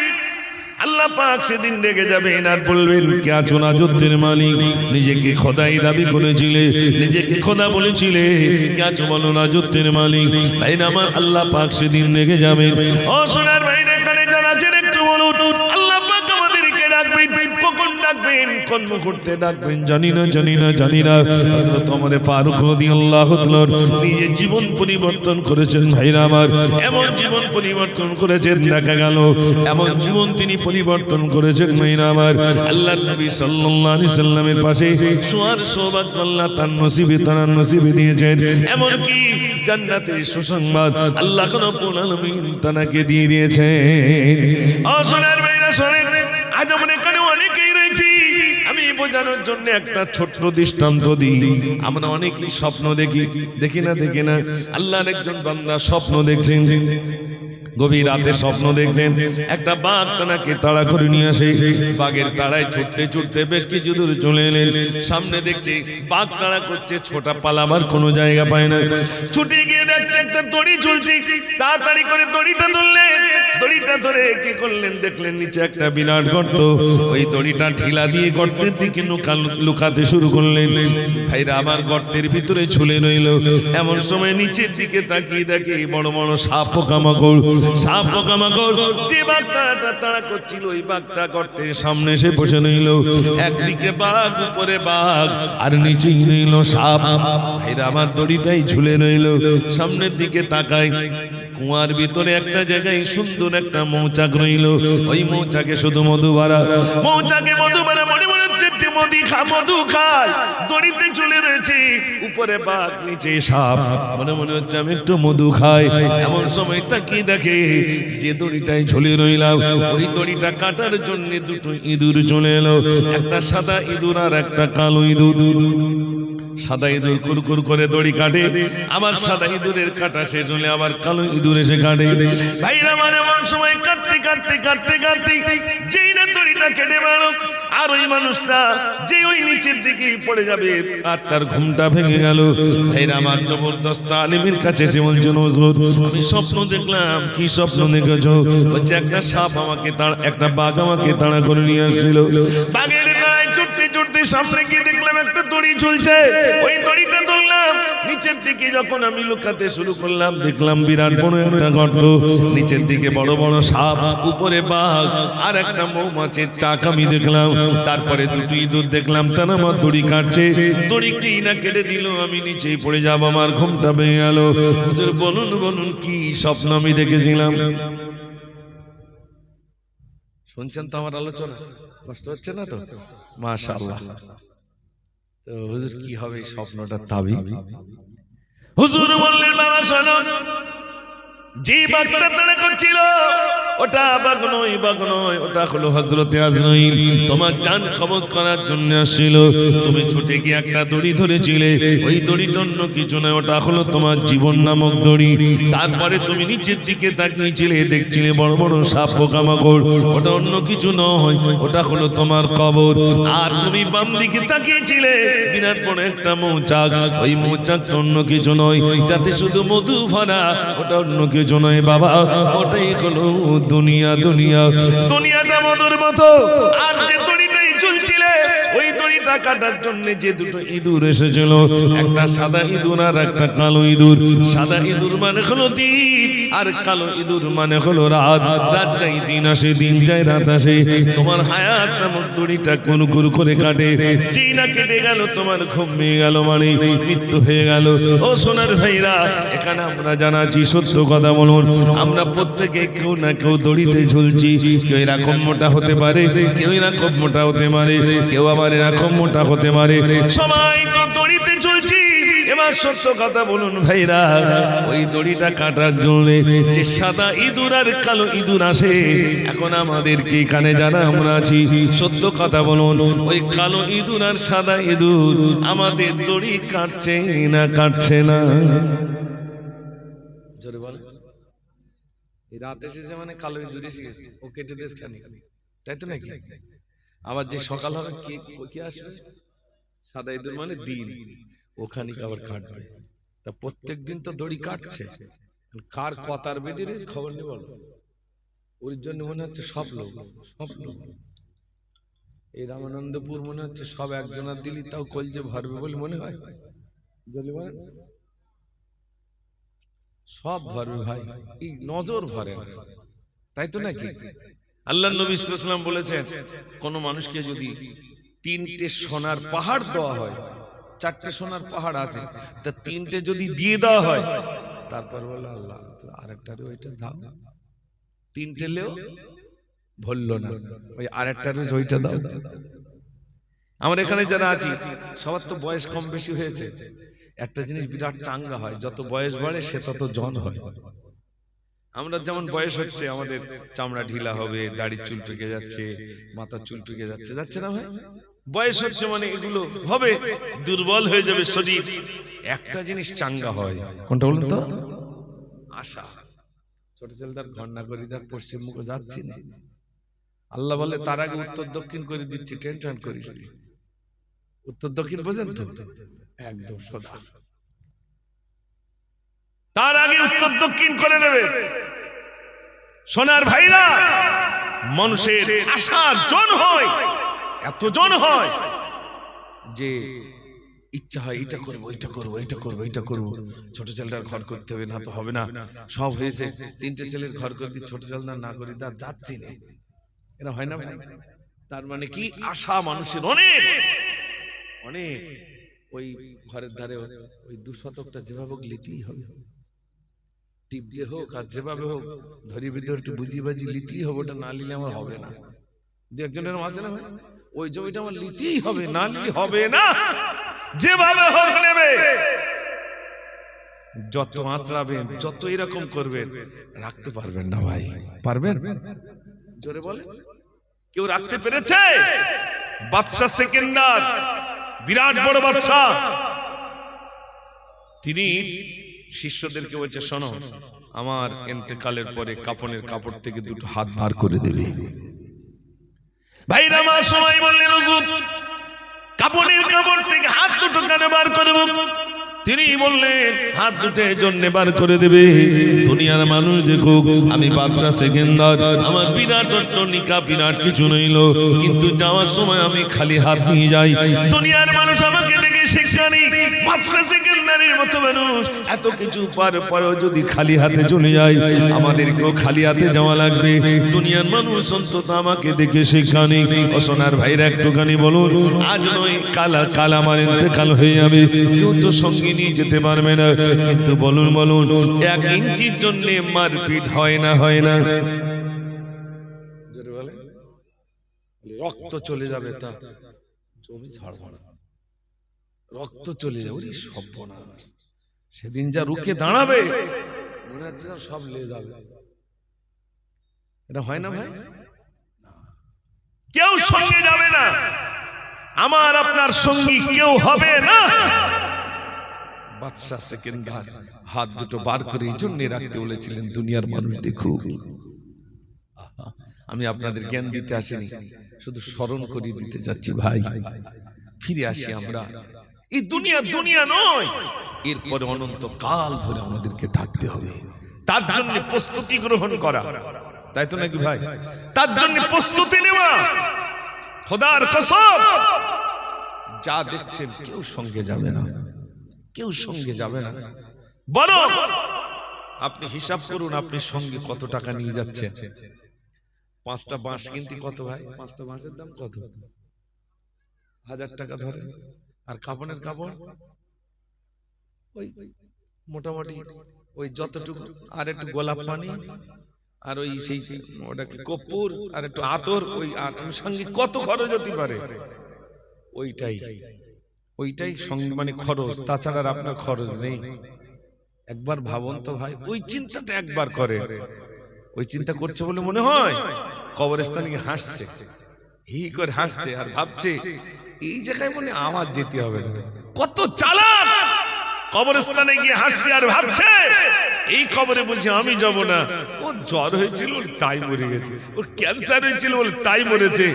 S1: আল্লাহ পাক সেদিন রেগে যাবেন আর বলবেন, কে আছো রাজত্বের মালিক, নিজেকে খোদাই দাবি করেছিলে, নিজেকে খোদা বলেছিলে, কে আছো বলো রাজত্বের মালিক। ভাইরা আমার, আল্লাহ পাক সেদিন রেগে যাবেন। ও সোনার ভাইরা, এখানে যারা আছেন একটু বলুন, আল্লাহ পাক আমাদেরকে ডাকবেন, কখন ডাকবেন, কোন মুহূর্তে ডাকবেন জানি না। হযরত ওমর ফারুক রাদিয়াল্লাহু তাআলা নিজের জীবন পরিবর্তন করেছেন। ভাইরা আমার, এমন জীবন পরিবর্তন করেছেন, দেখা গেল এমন জীবন তিনি পরিবর্তন করেছেন। ভাইরা আমার, আল্লাহর নবী সাল্লাল্লাহু আলাইহি সাল্লামের পাশে শোয়ার সৌভাগ্য আল্লাহ তার নসিবে দিয়েছেন। এমন কি জান্নাতের সুসংবাদ আল্লাহ রাব্বুল আলামিন তাকে দিয়ে দিয়েছেন। ও সোনার ভাইরা শোনেন, আজ আমরা এখানে অনেকেই রয়েছি, আমি বোঝানোর জন্য একটা ছোট্ট দৃষ্টান্ত দিই। আমরা অনেকেই স্বপ্ন দেখি না। আল্লাহর একজন বান্দা স্বপ্ন দেখছেন, গভীর রাতে স্বপ্ন দেখছেন একটা বাঘ তাকে তাড়া করে নিয়ে আসে। বাঘের তাড়ায় ছুটতে বেশ কিছু দূর চলে এলেন। সামনে দেখছে বাঘ তাড়া করছে, ছোটা পালাবার কোনো জায়গা পায় না। ছুটে গিয়ে দেখছে একটা দড়ি ঝুলছে, তাড়াতাড়ি করে দড়িটা ধরলেন। দড়িটা ধরে কি করলেন, দেখলেন নিচে একটা বিরাট গর্ত। ওই দড়িটা ঢিলা দিয়ে গর্তের দিকে লুকাতে শুরু করলেন। ভাইরা আমার, গর্তের ভিতরে ঝুলে রইল। এমন সময় নিচের দিকে তাকিয়ে দেখে বড় বড় সাপ পোকামাকড় যে বাঘটা তাড়া করছিল, ওই বাঘটা গর্তের সামনে এসে বসে রইল। একদিকে বাঘ, উপরে বাঘ, আর নিচেই রইল সাপ। ভাইরা আমার, দড়িটাই ঝুলে রইল। সামনের দিকে তাকায়, কুয়ার ভিতরে একটা জায়গায় সুন্দর একটা মৌচাক রইল। ওই মৌচাকে শুধু মধু ভরা মনে হচ্ছে মধু খায়। দড়িতে ঝুলে রয়েছে, উপরে বাঘ, নিচে সাপ, মনে হচ্ছে আমি একটু মধু খাই। এমন সময় তাকিয়ে দেখে যে দড়িটাই ঝুলে রইলাম, ওই দড়িটা কাটার জন্য দুটো ইঁদুর চলে এলো। একটা সাদা ইঁদুর আর একটা কালো ইঁদুর। সাদা ইঁদুর কুরকুর করে দড়ি কাটে, আবার সাদা ইঁদুরের কাটা শেষ হলে আবার কালো ইঁদুর এসে কাটে। ভাইরা মানে এমন সময় কাটতে যেই না দড়িটা কেটে বেরো, আর ওই মানুষটা যে ওই নিচের দিকে পড়ে যাবে, আর তার ঘুমটা ভেঙে গেল। ভাইরা আমার, জবরদস্ত আলেমের কাছে এসে বলছেন, হুজুর আমি স্বপ্ন দেখলাম। কি স্বপ্ন দেখেছো? বলছে একটা সাপ আমাকে একটা বাঘ আমাকে তাড়া করে নিয়ে আসছিল। বাঘের গায়ে ছুটতে সামনে গিয়ে দেখলাম একটা দড়ি ঝুলছে। ওই দড়িটা ধরলাম, নিচের দিকে যখন আমি লুকাতে শুরু করলাম, দেখলাম বিরাট বড় একটা গর্ত, নিচের দিকে বড় বড় সাপ, উপরে বাঘ, আর একটা মৌমাছির চাক আমি দেখলাম। তারপরে দুটো ইঁদুর দেখলাম, তারা আমার দড়ি কাটছে। দড়ি কি না কেটে দিল, আমি নিচেই পড়ে যাব, আমার ঘুমটা ভেঙে গেল। হুজুর বলুন কি স্বপ্ন আমি দেখেছিলাম? শুনছেন তো আমার আলোচনা? কষ্ট হচ্ছে না তো? মাশাআল্লাহ। তো হুজুর কি হবে এই স্বপ্নটার তাবিজ? হুজুর বললেন বাবা শোনো, যে বাঘটা তাড়া করছিল ওটা বাঘ নয়, ওটা হলো হযরতে আজরাইল। তোমার জান কবজ করার জন্য আসছিল। তুমি ছুটে গিয়ে একটা দড়ি ধরেছিলে, ওই দড়িটা অন্য কিছু নয়, ওটা হলো তোমার জীবন নামক দড়ি। তারপরে তুমি নিচের দিকে তাকিয়েছিলে, দেখছিলে বড় বড় সাপ পোকামাকড়, ওটা অন্য কিছু নয়, ওটা হলো তোমার কবর। আর তুমি বাম দিকে তাকিয়েছিলে, বিরাট বড় একটা মৌচাক, ওই মৌচাকটা অন্য কিছু নয়, তাতে শুধু মধু ভরা, ওটা অন্য কিছু নয় বাবা, ওটাই হলো দুনিয়াটা মধুর মতো। আর যে দড়িটাই ঝুলছিলে, ওই দড়িটা কাটার জন্য যে দুটো ইঁদুর এসেছিল, একটা সাদা ইঁদুর আর একটা কালো ইঁদুর। সাদা ইঁদুর মানে হলো দিন, আর কালো ইঁদুর মানে হলো রাত। রাত যায় দিন আসে, দিন যায় রাত আসে। তোমার হায়াত নামক দড়িটা কুরকুর করে কাটে, যেই না কেটে গেল তোমার ঘুম ভেঙে গেল, মানে মৃত্যু হয়ে গেল। ও সোনার ভাইরা, এখানে আমরা জানাচ্ছি সত্য কথা বলুন, আমরা প্রত্যেকে কেউ না কেউ দড়িতে ঝুলছি। কেউ এরকম মোটা হতে পারে, কেউ এরকম মোটা হতে পারে, কেউ আবার এরকম মোটা হতে পারে, সবাই তো দড়িতে ঝুলছি। এবার সত্য কথা বলুন ভাইরা, ওই দড়িটা কাটার জন্য যে সাদা ইঁদুর আর কালো ইঁদুর আসে, এখন আমাদেরকে এখানে যারা আমরা আছি, সত্য কথা বলুন, ওই কালো ইঁদুর আর সাদা ইঁদুর আমাদের দড়ি কাটছে না, কাটছে না? জোরে বল। এই রাত এসেছে মানে কালো ইঁদুর এসে গেছে, ও কেটে দেশ খানি, তাই তো নাকি? আবার যে সকাল হবে কি আসবে? সাদা ইঁদুর মানে দিন, ওখানে আবার কাটবে। তা প্রত্যেক দিন তো দড়ি কাটছে, কার কথার বেঁধে রে খবর নেই বলো। ওর জন্য মনে হচ্ছে সব লোক এই রামানন্দপুর মনে হচ্ছে সব একজনের দিলি তাও কলজে ভরবে বলে মনে হয়। সব ভরবে ভাই, এই নজর ভরে না, তাই তো নাকি? আল্লাহর নবী সাল্লাল্লাহু আলাইহি ওয়াসাল্লাম বলেছেন, কোন মানুষকে যদি 3টে সোনার পাহাড় দেওয়া হয়, 4টে সোনার পাহাড় আছে, তা 3টে যদি দিয়ে দেওয়া হয়, তারপর বলে আল্লাহ আরেকটা ওইটা দাও, 3টে লেও ভরলো না, ওই আরেকটা ওইটা দাও। আমরা এখানে যারা আছি সবার তো বয়স কম বেশি হয়েছে। একটা জিনিস বিরাট চাঙ্গা হয়, যত বয়স বাড়ে সে তত জন হয়। আমরা যেমন বয়স হচ্ছে, আমাদের চামড়া ঢিলা হবে, দাড়ির চুল পেকে যাচ্ছে, মাথার চুল পেকে যাচ্ছে, যাচ্ছে না ভাই? বয়স হচ্ছে মানে এগুলো হবে, দুর্বল হয়ে যাবে শরীর। একটা জিনিস চাঙ্গা হয়, কোনটা বলুন তো? আশা। ছোট ছেলেদার ঘন্না করি, তার পশ্চিম মুখে যাচ্ছি না, আল্লাহ বলে তার আগে উত্তর দক্ষিণ করে দিচ্ছি, টেনশন করিস। উত্তর দক্ষিণ বোঝেন তো? একদম সোজা, তার আগে উত্তর দক্ষিণ করে দেবে। সোনার ভাইরা, মানুষের আশা জন হয়, এত জন হয় যে ইচ্ছা হয় এটা করবো, এটা করবো, এটা করবো, এটা করবো। ছোট ছেলেটার ঘর করতে হবে, না তো হবে না, সব হয়েছে, 3টে ছেলের ঘর করে দিই, ছোট ছেলেটা না করি তা যাচ্ছি না, এটা হয় না ভাই? তার মানে কি, আশা মানুষের অনেক অনেক। ওই ঘরের ধারে ওই 2 শতকটা যেভাবে হোক লিতেই হবে, টিপ দিয়ে হোক আর যেভাবে হোক ধরি ভিতরে একটু বুঝিয়ে বাজি লিতেই হবে, ওটা না নিলে আমার হবে না। 2-একজনের আছে না ভাই, ওই জমিটা আমার লিতেই হবে, না নিলে হবে না, যেভাবে হোক নেবে। যত আঁচড়াবেন, যত এরকম করবেন, রাখতে পারবেন না ভাই। পারবেন? জোরে বলে। কেউ রাখতে পেরেছে? বাদশা সেকেন্দার, বিরাট বড় বাদশা, তিনি শিষ্যদেরকে বলছে, শোনো, আমার ইন্তেকালের পরে কাফনের কাপড় থেকে 2টো হাত বার করে দেবে। ভাইরা আমার সবাই বললেন, হুজুর কাফনের কাপড় থেকে হাত 2টো কেন বার করব? তিনি বললেন, হাত 2টোর জন্য বার করে দেবে। দুনিয়ার মানুষ দেখুক আমি বাদশা সেকেন্দার, আমার বিরাট নিকা, বিরাট কিছু নইল, কিন্তু যাওয়ার সময় আমি খালি হাত নিয়ে যাই। দুনিয়ার মানুষ আমাকে দেখে শিক্ষা নেই, বাদশা সেকেন্দারের মতো মানুষ এত কিছু পারার পরেও যদি খালি হাতে চলে যায়, আমাদেরকেও খালি হাতে যাওয়া লাগবে। দুনিয়ার মানুষ অন্তত আমাকে দেখে শিক্ষা নেই। ও সোনার ভাইরা, একটুখানি বলুন, আজ নয় কাল আমার ইন্তেকাল হয়ে যাবে, কেউ তো সঙ্গে নিয়ে যেতে পারবে না, কিন্তু বলুন 1 ইঞ্চির জন্য মারপিট হয় না, হয় না? রক্ত চলে যাবে, তা জমি ছাড়বো না, রক্ত চলে যাবে, ওরে সর্বনাশ। সেদিন যা রুখে দাঁড়াবে মনে হচ্ছে না সব লে যাবে। এটা হয় না ভাই? কেউ সঙ্গে যাবে না, আমার আপনার সঙ্গী কেউ হবে না। বাদশা সেকেন্দার হাত দুটো বার করে এই জন্য রাখতে বলেছিলেন, দুনিয়ার মানুষ দেখুক। আমি আপনাদের জ্ঞান দিতে আসিনি, শুধু স্মরণ করিয়ে দিতে যাচ্ছি। ভাই ফিরে আসি আমরা, এই দুনিয়া দুনিয়া নয়, এরপরে অনন্ত কাল ধরে আমাদেরকে থাকতে হবে। তার জন্য প্রস্তুতি গ্রহণ করা, তাই তো নাকি ভাই? তার জন্য প্রস্তুতি নেওয়া। খোদার কসম, যা দেখছেন কেউ সঙ্গে যাবে না, কেউ সঙ্গে যাবে না। বলো, আপনি হিসাব করুন, আপনি সঙ্গে কত টাকা নিয়ে যাচ্ছেন। 5টা বাঁশ কিনতে কত ভাই? 5টা বাঁশের দাম কত? 1000 টাকা ধরে। আর কাপড়ের কাপড় ওই মোটামুটি ওই যতটুকু, আর একটু গোলাপ পানি, আর ওই সেই ওটাকে কর্পূর, আর একটু আতর, ওই আনুষঙ্গিক কত খরচ হতে পারে? ওইটাই সঙ্গে মানে খরচ, তাছাড়া আপনার খরচ নেই। একবার ভাবুন তো ভাই, ওই চিন্তাটা একবার করে। ওই চিন্তা করছে বলে মনে হয় কবরস্থানে গিয়ে হাসছে, হি করে হাসছে, আর ভাবছে এই জায়গায় মনে আমার যেতে হবে না। কত চালাক! কবরস্থানে গিয়ে হাসছে আর ভাবছে এই কবরে বলছে আমি যাব না। ও জ্বর হয়েছিল তাই মরে গেছে, ওর ক্যান্সার হয়েছিল বলে তাই মরেছে,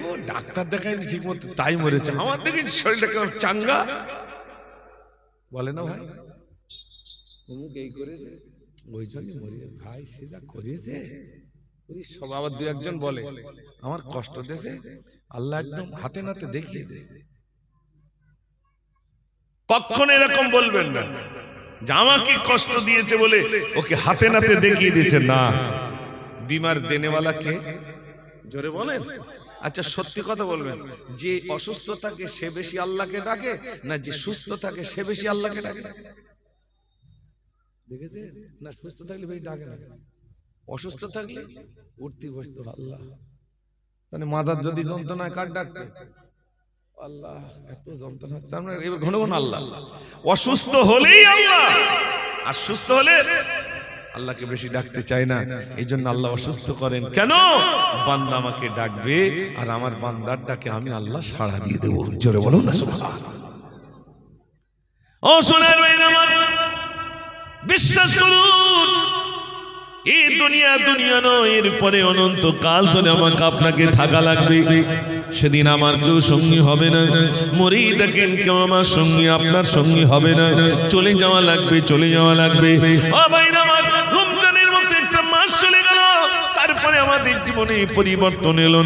S1: ও ডাক্তার দেখায়নি ঠিক মতো তাই মরেছে, আমার দেখে শরীরটা কেমন চাঙ্গা বলে না ভাই, অমুক এই করেছে ওই জন্য মরে। ভাই সে যা করেছে, সব আবার 2-1 বলে আমার কষ্ট দেশে আল্লাহ একদম হাতে নাতে দেখিয়ে দেয়। কখনো এরকম বলবেন না যে আমাকে কষ্ট দিয়েছে বলে ওকে হাতে নাতে দেখিয়ে দিয়েছে। না, বিমার দেনেওয়ালা কে? জোরে বলেন। আচ্ছা সত্যি কথা বলবেন, যে অসুস্থ থাকে সে বেশি আল্লাহকে ডাকে না যে সুস্থ থাকে সে বেশি আল্লাহকে ডাকে? দেখেছে না? সুস্থ থাকলে বেশি ডাকে না, অসুস্থ থাকলে উঠতে বসতো আল্লাহ। মানে মাথার যদি যন্ত্রণায় কার ডাকবে? আল্লাহ। এত যন্ত্রণা, তার মানে ঘন ঘন আল্লাহ। অসুস্থ হলেই আল্লাহ, আর সুস্থ হলে আল্লাহকে বেশি ডাকতে চায় না। এই জন্য আল্লাহ অসুস্থ করেন কেন? বান্দা আমাকে ডাকবে আর আমার বান্দার ডাকে আমি আল্লাহ সাড়া দিয়ে দেবো। জোরে বলুন না সুবহানাল্লাহ। ও সোনার ভাইরা আমার, বিশ্বাস করুন এই দুনিয়া দুনিয়া নয়, এরপরে অনন্ত কাল ধরে আমাকে আপনাকে থাকা লাগবে। সেদিন আমার কেউ সঙ্গী হবে না। মরেই দেখেন কেউ আমার সঙ্গী আপনার সঙ্গী হবে না। চলে যাওয়া লাগবে, চলে যাওয়া লাগবে। ও ভাইরা আমার, রমজানের মতো একটা মাস চলে গেল, তারপরে আমাদের জীবনে পরিবর্তন এলো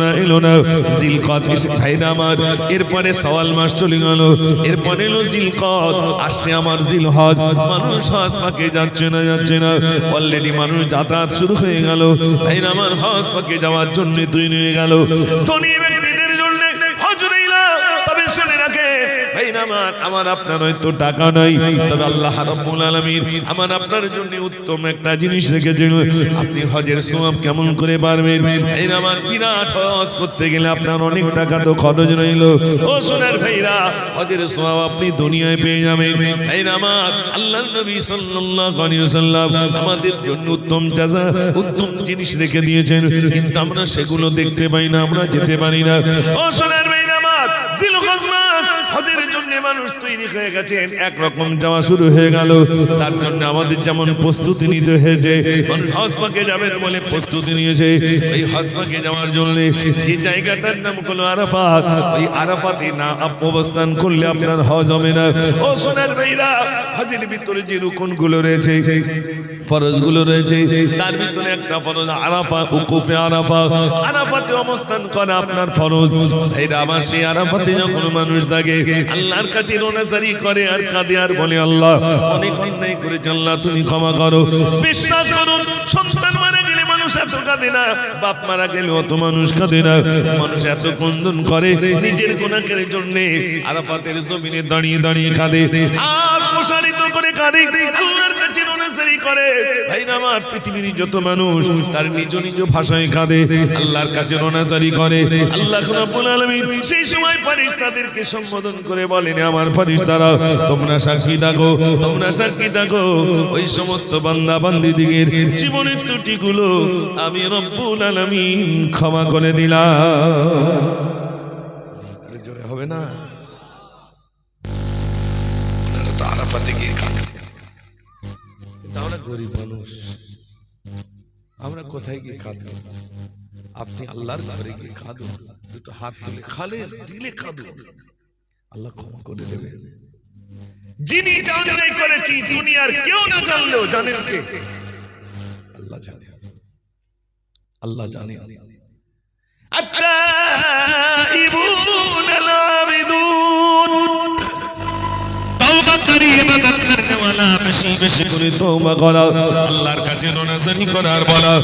S1: না। জিলকদ এসে ভাইরা আমার, এরপরে শাওয়াল মাস চলে গেল, এরপরে এলো জিলকদ, আসছে আমার জিলহজ। মানুষ হজ পাকে যাচ্ছে না, অলরেডি মানুষ যাতায়াত শুরু হয়ে গেল। ভাইরা আমার, হজ পাকে যাওয়ার জন্য তৈরি হয়ে গেল। ধনী ব্যক্তিদের জন্য হজ রইল। তবে শুনে রাখে ভাইরা আমার আপনার হয়তো টাকা নাই, তবে আল্লাহ রাব্বুল আলামিন আমার আপনার জন্য উত্তম একটা জিনিস রেখেছেন। আপনি হজের সওয়াব কেমন করে পারবেন? ভাইরা আমার, বিরাট হজ করতে গেলে আপনার অনেক টাকা তো খরচ রইল। ও সোনার ভাইরা, হজের সওয়াব আপনি দুনিয়ায় পেয়ে যাবেন। ভাইরা আমার, আল্লাহর নবী সাল্লাল্লাহু আলাইহি ওয়াসাল্লাম আমাদের জন্য উত্তম জাযা, উত্তম জিনিস রেখে দিয়েছেন, কিন্তু আমরা সেগুলো দেখতে পাই না, আমরা যেতে পারি না। ও সোনার ভাইরা আমার, জিলহজ মাস হজের জন্য মানুষ তৈরি হয়ে গেছেন, একরকম যাওয়া শুরু হয়ে গেল। তার জন্য আমাদের যেমন প্রস্তুতি নিতে হয়েছে, মানুষ হজ পাকে যাবেন বলে প্রস্তুতি নিয়েছে। এই হজ পাকে যাওয়ার জন্য যে জায়গাটার নাম হলো আরাফাত, ওই আরাফাতে না অবস্থান করলে আপনার হজ হবে না। ও সোনার ভাইরা, হজের ভিতরে যে রুকনগুলো রয়েছে, ফরজগুলো রয়েছে, তার ভিতরে একটা ফরজ আরাফা, উকুফে আরাফা। আরাফাতে অবস্থান করা আপনার ফরজ। ভাইরা আমার, সেই আরাফাতে যখন মানুষ থাকে আল্লাহর কাছে রোনাজারি করে আর কাঁদে আর বলে আল্লাহ অনেক অন্যায় করেছে, আল্লাহ তুমি ক্ষমা করো। বিশ্বাস করুন, সন্তান মারা গেলে মানুষ এত কাঁদে না, বাপ মারা গেলে অত মানুষ কাঁদে না। মানুষ এত ক্রন্দন করে নিজের গুনাহের জন্য, আরাফাতের জমিনে দাঁড়িয়ে দাঁড়িয়ে কাঁদে। আর প্রসারিত করে কাঁদে, আল্লাহর কাছে রোনাজারি করে। ভাইরা আমার, পৃথিবীর যত মানুষ তার নিজ নিজ ভাষায় কাঁদে, আল্লাহর কাছে রোনাজারি করে। আল্লাহ রাব্বুল আলামিন সেই সময় ফেরেশতাদেরকে সম্বোধন করে বলেন, আমার ফেরেশতারা তোমরা সাক্ষী থাকো, তোমরা সাক্ষী থাকো, ওই সমস্ত বান্দা বান্দীদের জীবনের ত্রুটিগুলো আমি রব্বুল আলামিন ক্ষমা করে দিলাম। জোরে হবে না? তো আরাফাতে গিয়ে কাঁদছে, কিন্তু আমরা গরিব মানুষ, আমরা কোথায় গিয়ে কাঁদবো? আপনি আল্লাহর ঘরে গিয়ে কাঁদুন, দুটো হাত তুলে খালেস দিলে কাঁদুন, আল্লাহ ক্ষমা করে দেবে। যিনি জানে করেছি দুনিয়ার কেউ না জানলেও জানেন কে? আল্লাহ জানে, আল্লাহ জানে। আত-তাইবুন আল-আবিদুন, তওবাকারী ইবাদত করনে ওয়ালা, বেশি বেশি করে তওবা করা, আল্লাহর কাছে রোনাজারি করার বলা,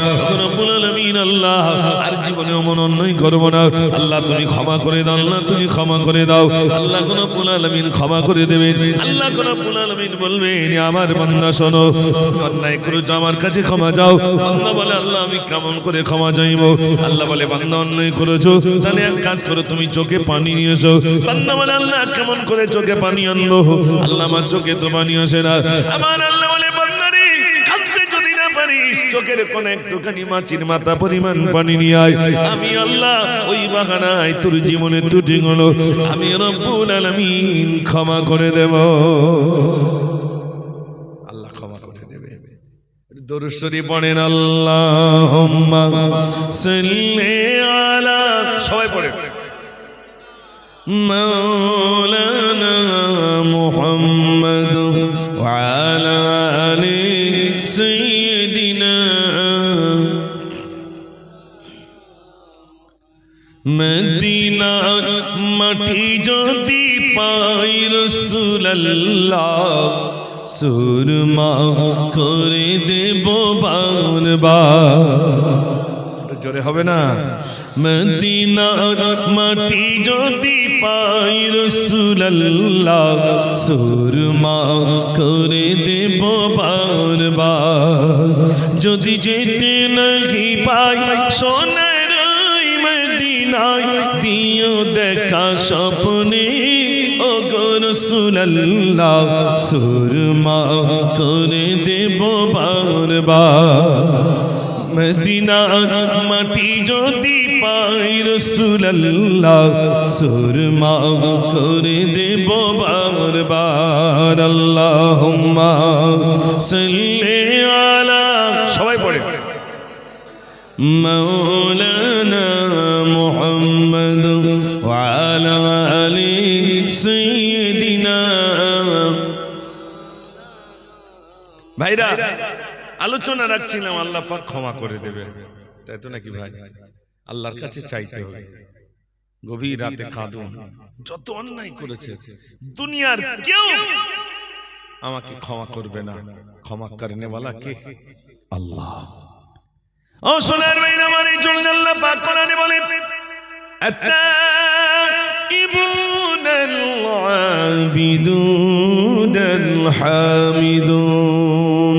S1: রব্বুল আলামিন আল্লাহ আর জীবনে এমন অন্যায় করব না, আল্লাহ তুমি ক্ষমা করে দাও, আল্লাহ তুমি ক্ষমা করে দাও। আল্লাহ রব্বুল আলামিন ক্ষমা করে দেবেন। আল্লাহ রব্বুল আলামিন বলবেন, আমার বান্দা শোনো, তুমি অন্যায় করেছো, আমার কাছে ক্ষমা চাও। বান্দা বলে, আল্লাহ আমি কেমন করে ক্ষমা চাইবো? আল্লাহ বলে, বান্দা অন্যায় করেছো, তাহলে এক কাজ করো, তুমি চোখে পানি নিয়ে এসো। বান্দা বলে, আল্লাহ কেমন করে চোখে পানি আনলো? আল্লাহ আমার চোখে তো পানি আসে না। আমার আল্লাহ বলে, বান্দারে কাঁদতে যদি না পারিস, চোখের কোন একটুখানি মাছির মাথা পরিমাণ পানি নিয়ে আয়, আমি আল্লাহ ওই বাহানায় তোর জীবনে ত্রুটিগুলো আমি রব্বুল আলামিন ক্ষমা করে দেব। আল্লাহ ক্ষমা করে দেবে। দরুদ শরীফ পড়েন, আল্লাহুম্মা সাল্লি আলা, সবাই পড়ে, মাওলানা মুহাম্মদ ওয়া আলা আলি সাইয়্যিদিনা, মদিনার মাটি যদি পাই রাসূলুল্লাহ, সুরমা করে দেব বারবার। জোরে হবে না? মদিনার মাটি যদি পাই রাসূলুল্লাহ, সুরমা করে দেব বারবার। যদি যেতে নাহি পাই সোনার ওই মদিনায়, দিও দেখা স্বপ্নে ও গো রাসূলুল্লাহ, সুরমা করে দেব বারবার। মদিনার মাটি যদি পাই রাসূলুল্লাহ, সুরমা করে দেব বারবার। আল্লাহুম্মা সাল্লি আলা, সবাই পড়ে, মাওলানা মুহাম্মদ ওয়া আলা আলি সাইয়্যিদিনা। ভাইরা, আলোচনা রাখছিলাম, আল্লাহ পাক ক্ষমা করে দেবে, তাই তো নাকি ভাই? আল্লাহর কাছে চাইতে হবে, গভীর রাতে কাঁদুন, যত অন্যায় করেছে দুনিয়ার কেউ আমাকে ক্ষমা করবে না, ক্ষমা করনে ওয়ালা কে? আল্লাহ। ও সোনার ভাইরা, আমার এই জন্য আল্লাহ পাক কোরআনে বলেন, আত-তাইবুনাল আবিদুনাল হামিদুন।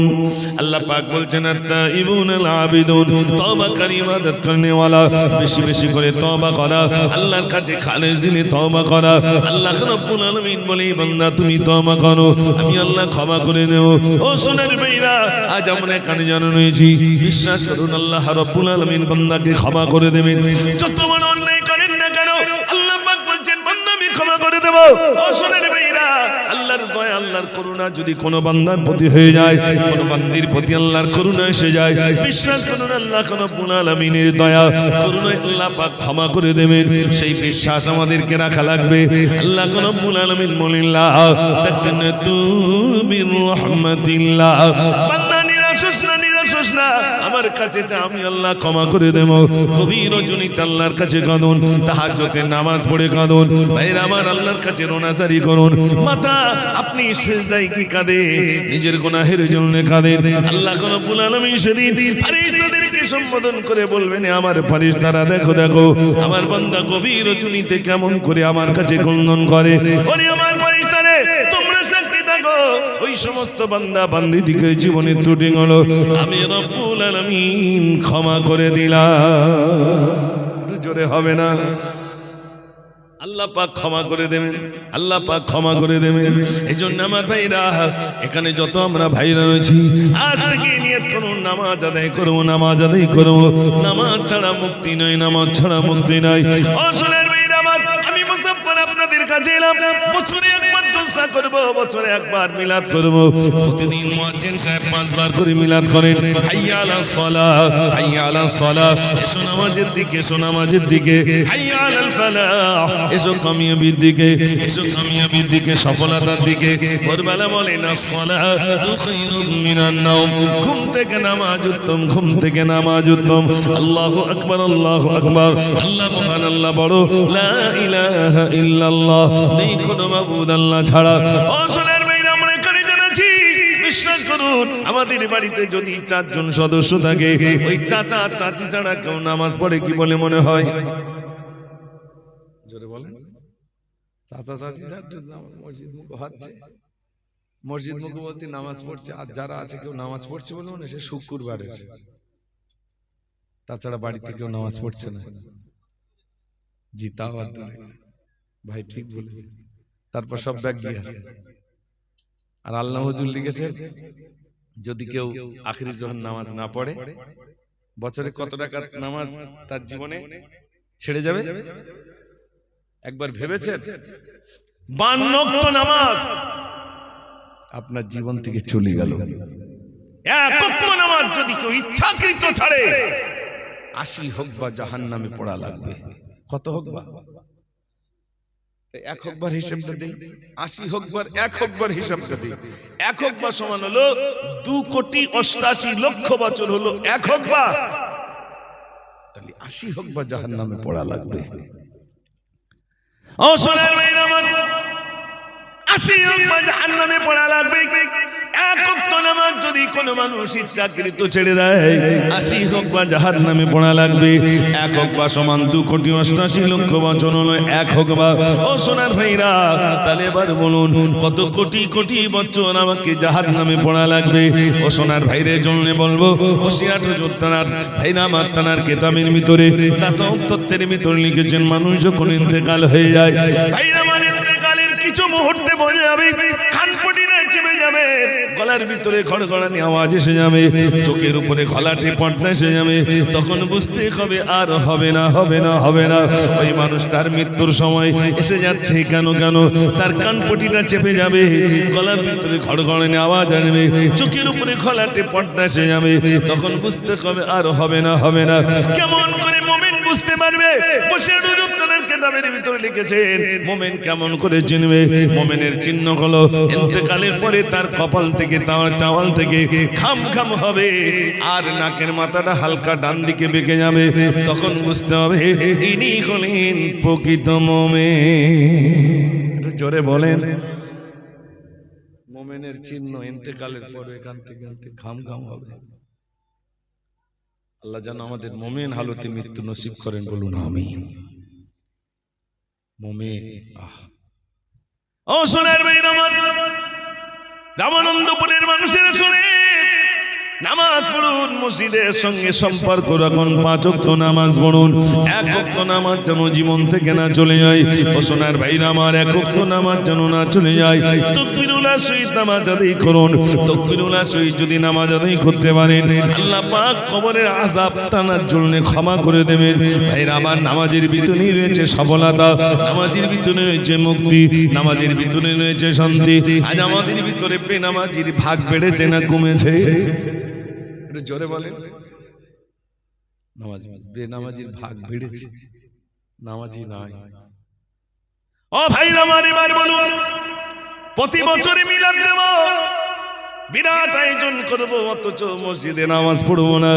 S1: আল্লাহ পাক বলছেন, আত-তাইবুনাল আবিদুন, তওবাকারী ইবাদত করনে ওয়ালা, বেশি বেশি করে তওবা করা, আল্লাহর কাছে খালেস দিলে তওবা করা। আল্লাহ রাব্বুল আলামিন বলে, বান্দা তুমি তওবা করো, আমি আল্লাহ ক্ষমা করে দেব। ও সোনার ভাইরা, আজ আমরা এখানে জানানো হয়েছি, বিশ্বাস করুন আল্লাহ রাব্বুল আলামিন বান্দাকে ক্ষমা করে দেবেন। যত বড় অন্যায় করেন না কেন, আল্লাহ পাক বলছেন, বান্দা আমি ক্ষমা করে দেব। ও সোনার ভাইরা, আল্লাহর দয়া, আল্লাহর করুণা যদি কোনো বান্দার প্রতি হয়ে যায়, কোনো বান্দির প্রতি আল্লাহর করুণা এসে যায়, বিশ্বাস করুন আল্লাহ রাব্বুল আলামিনের দয়া করুণায় আল্লাহ পাক ক্ষমা করে দেবেন। সেই বিশ্বাস আমাদেরকে রাখা লাগবে। আল্লাহ রাব্বুল আলামিন বলেন, লা তাকনাতু মির রাহমাতিল্লাহ, বান্দা নিরাশ না, নিরাশ না, আমার কাছে যা, আমি আল্লাহ ক্ষমা করে দেব। গভীর রজনীতে আল্লাহর কাছে কাঁদুন, তাহাজ্জুদের নামাজ পড়ে কাঁদুন। ভাইরা আমার, আল্লাহর কাছে রোনাজারি করুন। মাতা আপনি সিজদায় কি কাঁদে? নিজের গুনাহের জন্য কাঁদেন। আল্লাহ রাব্বুল আলামিন সেদিন ফেরেশতাদেরকে সম্বোধন করে বলবেন, আমার ফেরেশতারা দেখো দেখো, আমার বান্দা গভীর রজনীতে কেমন করে আমার কাছে ক্রন্দন করে। ওরে আমার ফেরেশতারে, তোমরা সাক্ষী থাকো, দেখো ওই সমস্ত বান্দা বান্দীদিকে জীবনের ত্রুটি হলো আমি রব্বুল আলামিন ক্ষমা করে দিলাম। জোরে হবে না? আল্লাহ পাক ক্ষমা করে দেবেন, আল্লাহ পাক ক্ষমা করে দেবেন। এই জন্য আমার ভাইরা, এখানে যত আমরা ভাইরা রয়েছি, আজ থেকে নিয়ত করুন নামাজ আদায় করবো, নামাজ আদায় করবো। নামাজ ছাড়া মুক্তি নয়, নামাজ ছাড়া মুক্তি নাই। আসলের ভাইরা আমার, আমি মুসাফফর আপনাদের কাছে এলাম। বছরে একবার জলসা করবো, বছরে একবার মিলাদ করবো। প্রতিদিন মুয়াজ্জিন সাহেব 5 বার করে মিলাদ করেন। হাইয়া আলাস সালাহ, হাইয়া আলাস সালাহ, এসো নামাজের দিকে, এসো নামাজের দিকে। হাইয়া আলাল ফালাহ, এসো কামিয়াবির দিকে, এসো কামিয়াবির দিকে, সফলতার দিকে। ভোরবেলা বলেন আসসালাতু খায়রুম মিনান নাওম, ঘুম থেকে নামাজ উত্তম, ঘুম থেকে নামাজ উত্তম। আল্লাহু আকবার, আল্লাহু আকবার, আল্লাহ মহান, আল্লাহ বড়, লা ইলাহা ইল্লাল্লাহ, নেই কোনো মাবুদ আল্লাহ ছাড়া। আসলের ভাইরা, আমরা এখানে জানাচ্ছি, বিশ্বাস করুন আমাদের বাড়িতে যদি 4 জন সদস্য থাকে, ওই চাচা চাচি ছাড়া কেউ নামাজ পড়ে কি বলে মনে হয়? জোরে বলেন। চাচা চাচি মসজিদ মুখ হচ্ছে, মসজিদ মুখ বলতে নামাজ পড়ছে, আর যারা আছে কেউ নামাজ পড়ছে বলে মনে সে শুক্রবারের, তাছাড়া বাড়িতে কেউ নামাজ পড়ছে না। জি তাও ভাই ঠিক বলেছে। তারপর সব ব্যাগ দিয়ে, আর আল্লাহ হুজুর লিখেছেন যদি কেউ আখিরি যখন নামাজ না পড়ে, বছরে কত টাকা নামাজ তার জীবনে ছেড়ে যাবে একবার ভেবেছেন? 52 ওয়াক্ত নামাজ আপনার জীবন থেকে চলে গেল। 1 ওয়াক্ত নামাজ যদি কেউ ইচ্ছাকৃত ছাড়ে, 80 হোক বা জাহান্নামে পড়া লাগবে। কত হোক বা 1 হোক বার হিসাবটা দেই, 80 হোক বার 1 হোক বার হিসাবটা দেই। 1 হোক বা সমান হলো 2,88,00,000 বছর হলো 1 হোক বা, তাহলে 80 হোক বা জাহান্নামে পড়া লাগবে। ও সোনার ভাইরা আমার, 80 হোক বা জাহান্নামে পড়া লাগবে। 1 ওয়াক্ত নামাজ যদি কোনো মানুষ ইচ্ছাকৃত ছেড়ে দেয়, 80 হোক বা জাহান্নামে পড়া লাগবে। 1 হোক বা সমান 2,88,00,000 বছর হলো 1 হোক বা। ও সোনার ভাইরা, তাহলে এবার বলুন কত কোটি কোটি বছর আমাকে জাহান্নামে পড়া লাগবে? ও সোনার ভাইরে জন্য বলবো, হোশিয়ার হুজুর তানার ভাইরা আমার তানার কিতাবের ভিতরে তাসাউফ তত্ত্বের ভিতরে লিখেছেন, মানুষ যখন ইন্তেকাল হয়ে যায়, ভাইরা আমার ইন্তেকালের কিছু মুহূর্তে বলে যাবে, কানপটিটা চেপে যাবে, গলার ভিতরে খড়খড়ানি আওয়াজ এসে যাবে, চোখের উপরে ঘোলাটে পর্দা এসে যাবে। তখন বুঝতে হবে আর হবে না, হবে না, হবে না। ওই মানুষটার মৃত্যুর সময় এসে যাচ্ছে। কেন কেন? তার কানপটিটা চেপে যাবে, গলার ভিতরে খড়খড়ানি আওয়াজ আসবে, চোখের উপরে ঘোলাটে পর্দা এসে যাবে। তখন বুঝতে হবে আর হবে না, হবে না। কেমন করে মুমিন বুঝতে পারবে? বসে রুজুত্তনের কিতাবের ভিতরে লিখেছেন, মুমিন কেমন করে চিনবে? মুমিনের চিহ্ন হলো ইন্তেকালের পরে তার কপাল থেকে, তার চাওয়াল থেকে খাম খাম হবে, আর নাকের মাথাটা হালকা ডান দিকে বেঁকে যাবে। তখন বুঝতে হবে ইনি হলেন প্রকৃত মুমিন। জোরে বলেন। মুমিনের চিহ্ন ইন্তেকালের পরে এখান থেকে খাম খাম হবে। আল্লাহ যেন আমাদের মুমিন হালতে মৃত্যু নসিব করেন, বলুন আমিন। মুমিন। ও সোনার ভাইরা আমার, রামানন্দপুরের মানুষেরা শুনে, নামাজ পড়ুন, মসজিদের সঙ্গে সম্পর্ক রাখুন, 5 ওয়াক্ত নামাজ পড়ুন। 1 ওয়াক্ত নামাজ যেন জীবন থেকে না চলে যায়। ও সোনার ভাইরা আমার, 1 ওয়াক্ত নামাজ যেন না চলে যায়। তাকবীরুল্লাহ শহীদ নামাজ আদায় করুন। তাকবীরুল্লাহ শহীদ যদি নামাজ আদায় করতে পারেন, আল্লাহ পাক কবরের আযাব টানার জন্য ক্ষমা করে দেবেন। ভাইরা আমার, নামাজের ভিতরে রয়েছে সফলতা, নামাজের ভিতরে রয়েছে মুক্তি, নামাজের ভিতরে রয়েছে শান্তি। আজ আমাদের ভিতরে বেনামাজির ভাগ বেড়েছে না কমেছে? জোরে বলেন। নামাজ বেনামাজির ভাগ বেড়েছে, নামাজি নাই। ও ভাইরা আমার, এবার বলুন, প্রতি বছরে মিলাদ দেব, বিরাট আয়োজন করব, অথচ মসজিদে নামাজ পড়বো না।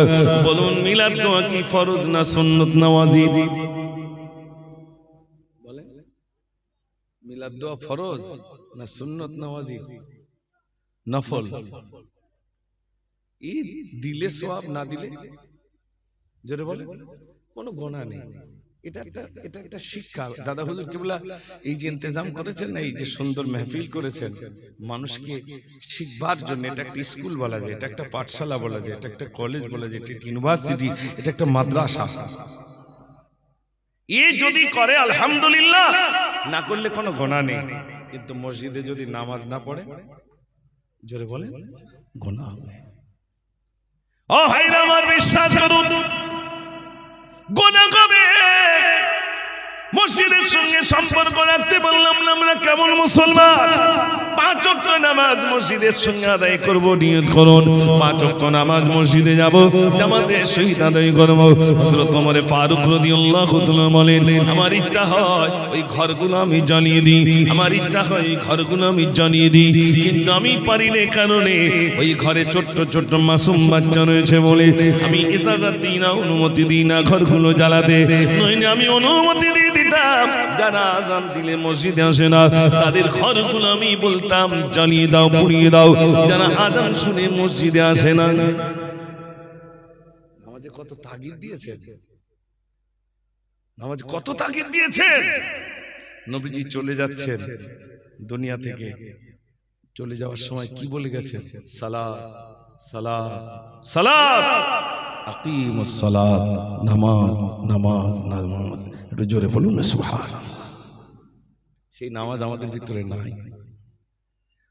S1: বলুন, মিলাদ দেওয়া কি ফরজ না সুন্নত নামাজি? বলেন, মিলাদ দেওয়া ফরজ না সুন্নত নামাজি? নফল। ঈদ দিলে সওয়াব, না দিলে জোরে বলে কোনো গুনাহ নেই।
S2: এটা একটা শিক্ষা। দাদা হুজুর কিবলা এই যে ইন্তজাম করেছেন, এই যে সুন্দর মেহফিল করেছেন মানুষকে শিখবার জন্য, এটা একটা স্কুল বলা যায়, এটা একটা পাঠশালা বলা যায়, এটা একটা কলেজ বলা যায়, এটা একটা ইউনিভার্সিটি, এটা একটা মাদ্রাসা। এ যদি করে আলহামদুলিল্লাহ, না করলে কোনো গুনাহ নেই। কিন্তু মসজিদে যদি নামাজ না পড়ে, জোরে বলে, গুনাহ হবে।
S1: ও ভাইরা আমার, বিশ্বাস করুন গুনাহ হবে। মসজিদের সঙ্গে সম্পর্ক রাখতে বললাম না, আমরা কেমন মুসলমান? 5 ওয়াক্ত নামাজ মসজিদের সঙ্গে আদায় করব, নিয়ত করুন 5 ওয়াক্ত নামাজ মসজিদে যাব, জামাতে সহিত আদায় করব। হযরত ওমর ফারুক রাদিয়াল্লাহু তাআলা বলেন, আমার ইচ্ছা হয় ওই ঘরগুলো আমি জ্বালিয়ে দিই, আমার ইচ্ছা হয় এই ঘরগুলো আমি জ্বালিয়ে দিই, কিন্তু আমি পারি না, কারণে ওই ঘরে ছোট্ট ছোট্ট মাসুম বাচ্চা রয়েছে বলে আমি ইজাজত দিই না, অনুমতি দিই না ঘরগুলো জ্বালাতে। নইলে আমি অনুমতি দিয়ে দিতাম, যারা আজান দিলে মসজিদে আসে না তাদের ঘরগুলো আমি বলতাম জ্বালিয়ে দাও, পুড়িয়ে দাও, যারা আজান শুনে মসজিদে আসে না।
S2: নামাজে কত তাগিদ দিয়েছে,
S1: নামাজ কত তাকিদ দিয়েছেন।
S2: নবীজি চলে যাচ্ছেন দুনিয়া থেকে, চলে যাওয়ার সময় কি বলে গেছেন? সালাত সালাত সালাত, আকিমুস সালাত, নামাজ নামাজ নামাজ। একটু জোরে বলুন না সুবহানাল্লাহ। সেই নামাজ আমাদের ভিতরে নাই।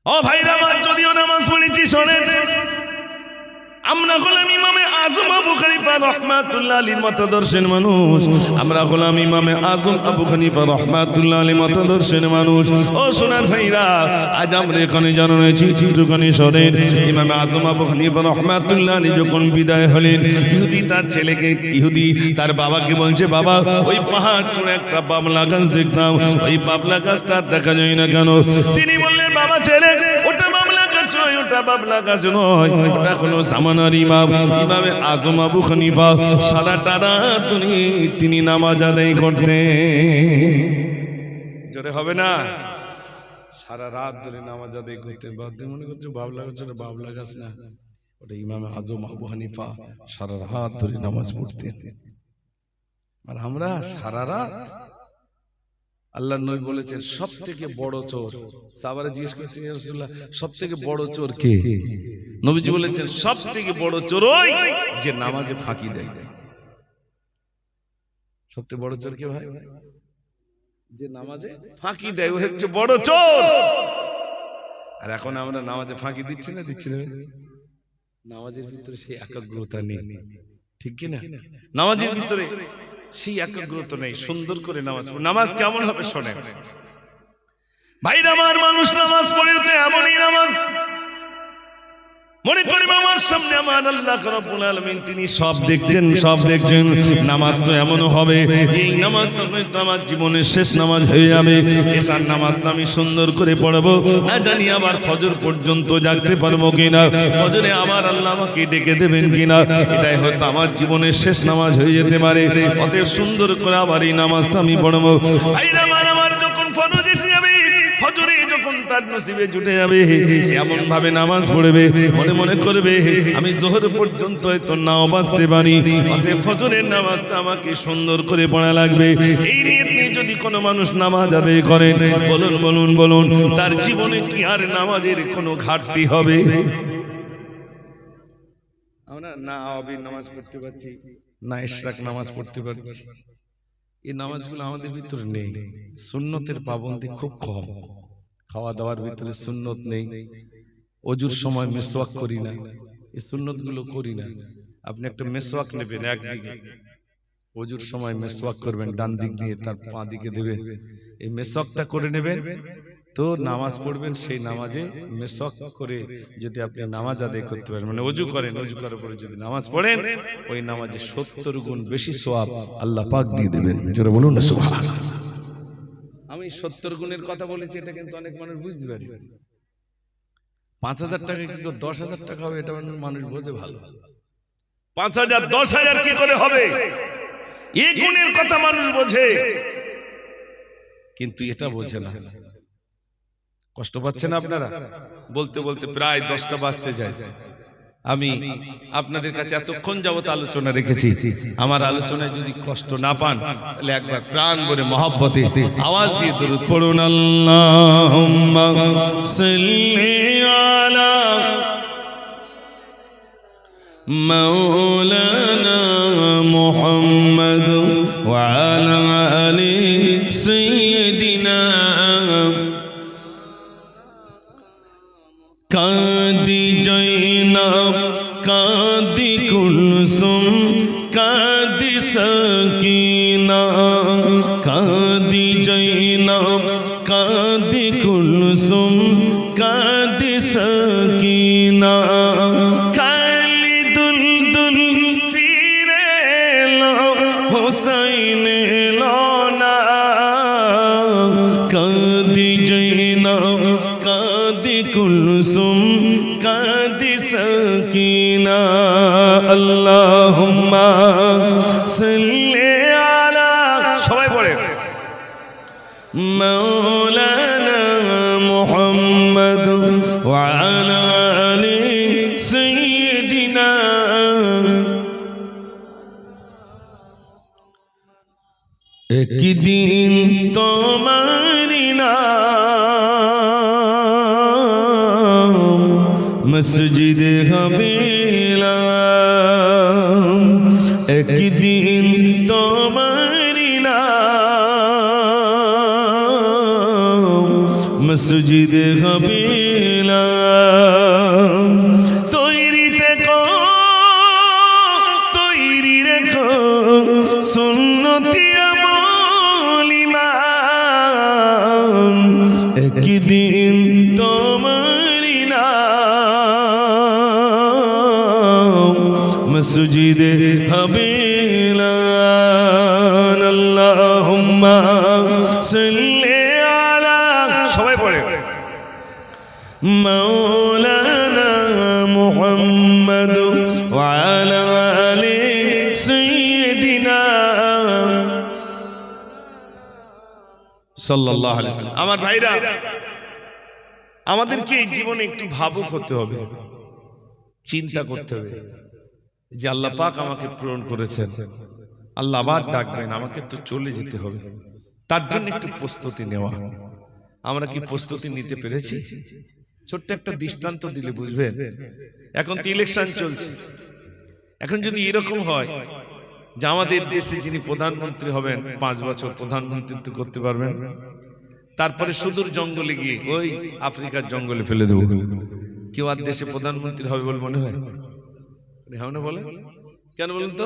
S1: ও ভাইরা আমার, যদিও নামাজ পড়েছি শোনেন, আমরা হলাম ইমামে আজম আবু হানিফা রাহমাতুল্লাহ আলাইহির মতাদর্শের মানুষ, আমরা হলাম ইমামে আজম আবু হানিফা রাহমাতুল্লাহ আলাইহির মতাদর্শের মানুষ। ও সোনার ভাইরা, আজ আমরা এখানে জানা রয়েছি একটুখানি শোনেন। ইমামে আজম আবু হানিফা রাহমাতুল্লাহ আলাইহি যখন বিদায় হলেন, ইহুদি তার ছেলেকে, ইহুদি তার বাবাকে বলছে, বাবা ওই পাহাড় চূড়ে একটা বাবলা গাছ দেখতাম, ওই বাবলা গাছটা দেখা যায় না কেন? তিনি বললেন, বাবা ছেলে, ওটা বাবলা গাছ নয়, ওটা বাবলা গাছ নয়, ওটা হলো জামানার ইমাম, ইমামে আজম আবু হানিফা। সারাটা রাত তিনি নামাজ আদায় করতেন।
S2: জোরে হবে না? সারা রাত ধরে নামাজ আদায় করতেন। বাদ মনে করছে বাবলা গাছ, ওটা বাবলা গাছ না, ওটা ইমামে আজম আবু হানিফা সারা রাত ধরে নামাজ পড়তেন। আর আমরা সারা রাত, আল্লাহর নবী বলেছেন সব থেকে বড় চোর, সাহাবারা জিজ্ঞেস করছেন ইয়া রাসূলুল্লাহ সব থেকে বড় চোর কে? নবীজি বলেছেন সব থেকে বড় চোর ওই যে নামাজে ফাঁকি দেয়। সবচেয়ে বড় চোর কে ভাই? যে নামাজে ফাঁকি দেয়, ও হচ্ছে বড় চোর। আর এখন আমরা নামাজে ফাঁকি দিচ্ছি না, দিচ্ছি না? নামাজের ভিতরে সেই একাগ্রতা নেই, ঠিক কি না? নামাজের ভিতরে সেই একাগ্রতা নেই। সুন্দর করে নামাজ, নামাজ কেমন হবে শোনেন
S1: ভাইরা আমার, মানুষ নামাজ পড়তে এমনই নামাজ মনে করি আমার সামনে আমার আল্লাহ রাব্বুল আলামিন তিনি সব দেখছেন, সব দেখছেন। নামাজ তো এমন হবে, এই নামাজটা হয়তো আমার জীবনের শেষ নামাজ হয়ে যাবে, এশার নামাজটা আমি সুন্দর করে পড়বো, না জানি আবার ফজর পর্যন্ত জাগতে পারবো কিনা, ফজরে আবার আল্লাহ আমাকে ডেকে দেবেন কিনা, এটাই হয়তো আমার জীবনের শেষ নামাজ হয়ে যেতে পারে। অতএব সুন্দর করে আবার এই নামাজটা আমি পড়বো। ভাইরা আমার, যখন ফরজ এসে যাবে, ফজরে যখন তার নসিবে জুটে যাবে, সে এমন ভাবে নামাজ পড়বে, মনে মনে করবে আমি যোহর পর্যন্ত হয়তো নাও বাঁচতে পারি, অতএব ফজরের নামাজটা আমাকে সুন্দর করে পড়া লাগবে। এই নিয়ত নিয়ে যদি কোনো মানুষ নামাজ আদায় করেন, বলুন বলুন বলুন, তার জীবনে কি আর নামাজের কোনো ঘাটতি হবে?
S2: আমরা না আওয়াবির নামাজ পড়তে পারছি, না ইশরাক নামাজ পড়তে পারছি। এই নামাজগুলো আমাদের ভিতরে নেই। সুন্নতের পাবন্দি খুব কম। খাওয়া দাওয়ার ভিতরে সুন্নত নেই। অজুর সময় মিসওয়াক করি না, এই সুন্নতগুলো করি না। আপনি একটা মিসওয়াক নেবেন, একদিকে অজুর সময় মিসওয়াক করবেন, ডান দিক দিয়ে তার পা দিকে দেবেন, এই মিসওয়াকটা করে নেবেন, তো নামাজ পড়বেন। সেই নামাজে মিসওয়াক করে যদি আপনি নামাজ আদায় করতে পারেন, মানে অজু করেন, অজু করার পরে যদি নামাজ পড়েন, ওই নামাজে 70 গুণ বেশি সওয়াব আল্লাহ পাক দিয়ে দেবেন। জোরে বলুন না সুবহানাল্লাহ। আমি 70 গুণের কথা বলেছি, এটা কিন্তু অনেক মানুষ বুঝতে পারে। 5000 টাকা কি করে 10,000 টাকা হবে, এটা মানুষ বোঝে ভালো।
S1: 5,000 10,000 কি করে হবে, এই গুণের কথা মানুষ বোঝে,
S2: কিন্তু এটা বোঝে না। কষ্ট পাচ্ছেন আপনারা? বলতে বলতে প্রায় 10টা বাজতে যায়। আমি আপনাদের কাছে এতক্ষণ যাবত আলোচনা রেখেছি, আমার আলোচনায় যদি কষ্ট না পান তাহলে একবার প্রাণ ভরে মহব্বতে আওয়াজ দিয়ে দরুদ পড়ুন। আল্লাহুম্মা সাল্লি আলা মাওলানা মুহাম্মদ ওয়া আলা আলি সাইয়্যিদিনা কাদি জৈনব কাদি কুলসুম কাদি সাকিনা কাদি জৈনব কাদি কুলসুম কাদি সাকিনা খালিদুল দুল ফিরে লো হুসাইন লোনা কাদি জৈনব কাদি কুলসুম কাদি সাকিনা আল্লাহুম্মা সাল্লি আলা সবাই পড়ে মাওলানা মুহাম্মদ ওয়া আলা আলি সাইয়্যিদিনা একদিন তোমারি নাম মসজিদে হবিলাম একদিন তোমারি নাম মসজিদে হবিলাম তৈরি থেকো তৈরি রেখো সুন্নতি আমল ইমাম একদিন তোমারি নাম মসজিদে হবিলান আল্লাহুম্মা সাল্লি আলা সবাই পড়ে মাওলানা মুহাম্মদ ওয়া আলা আলি সাইয়্যিদিনা সাল্লাল্লাহু আলাইহি ওয়াসাল্লাম। আমার ভাইরা, আমাদেরকে এই জীবনে একটু ভাবুক হতে হবে, চিন্তা করতে হবে যে আল্লাহ পাক আমাকে প্রেরণ করেছেন, আল্লাহ আবার ডাকবেন, আমাকে তো চলে যেতে হবে, তার জন্য একটু প্রস্তুতি নেওয়া। আমরা কি প্রস্তুতি নিতে পেরেছি? ছোট্ট একটা দৃষ্টান্ত দিলে বুঝবেন। এখন তো ইলেকশন চলছে, এখন যদি এরকম হয় যে আমাদের দেশে যিনি প্রধানমন্ত্রী হবেন 5 বছর প্রধানমন্ত্রিত্ব করতে পারবেন, তারপরে সুদূর জঙ্গলে গিয়ে ওই আফ্রিকার জঙ্গলে ফেলে দেবো, কেউ আর দেশে প্রধানমন্ত্রী হবে বলে মনে হয়? হ্যাঁ না বলে? কেন বলুন তো?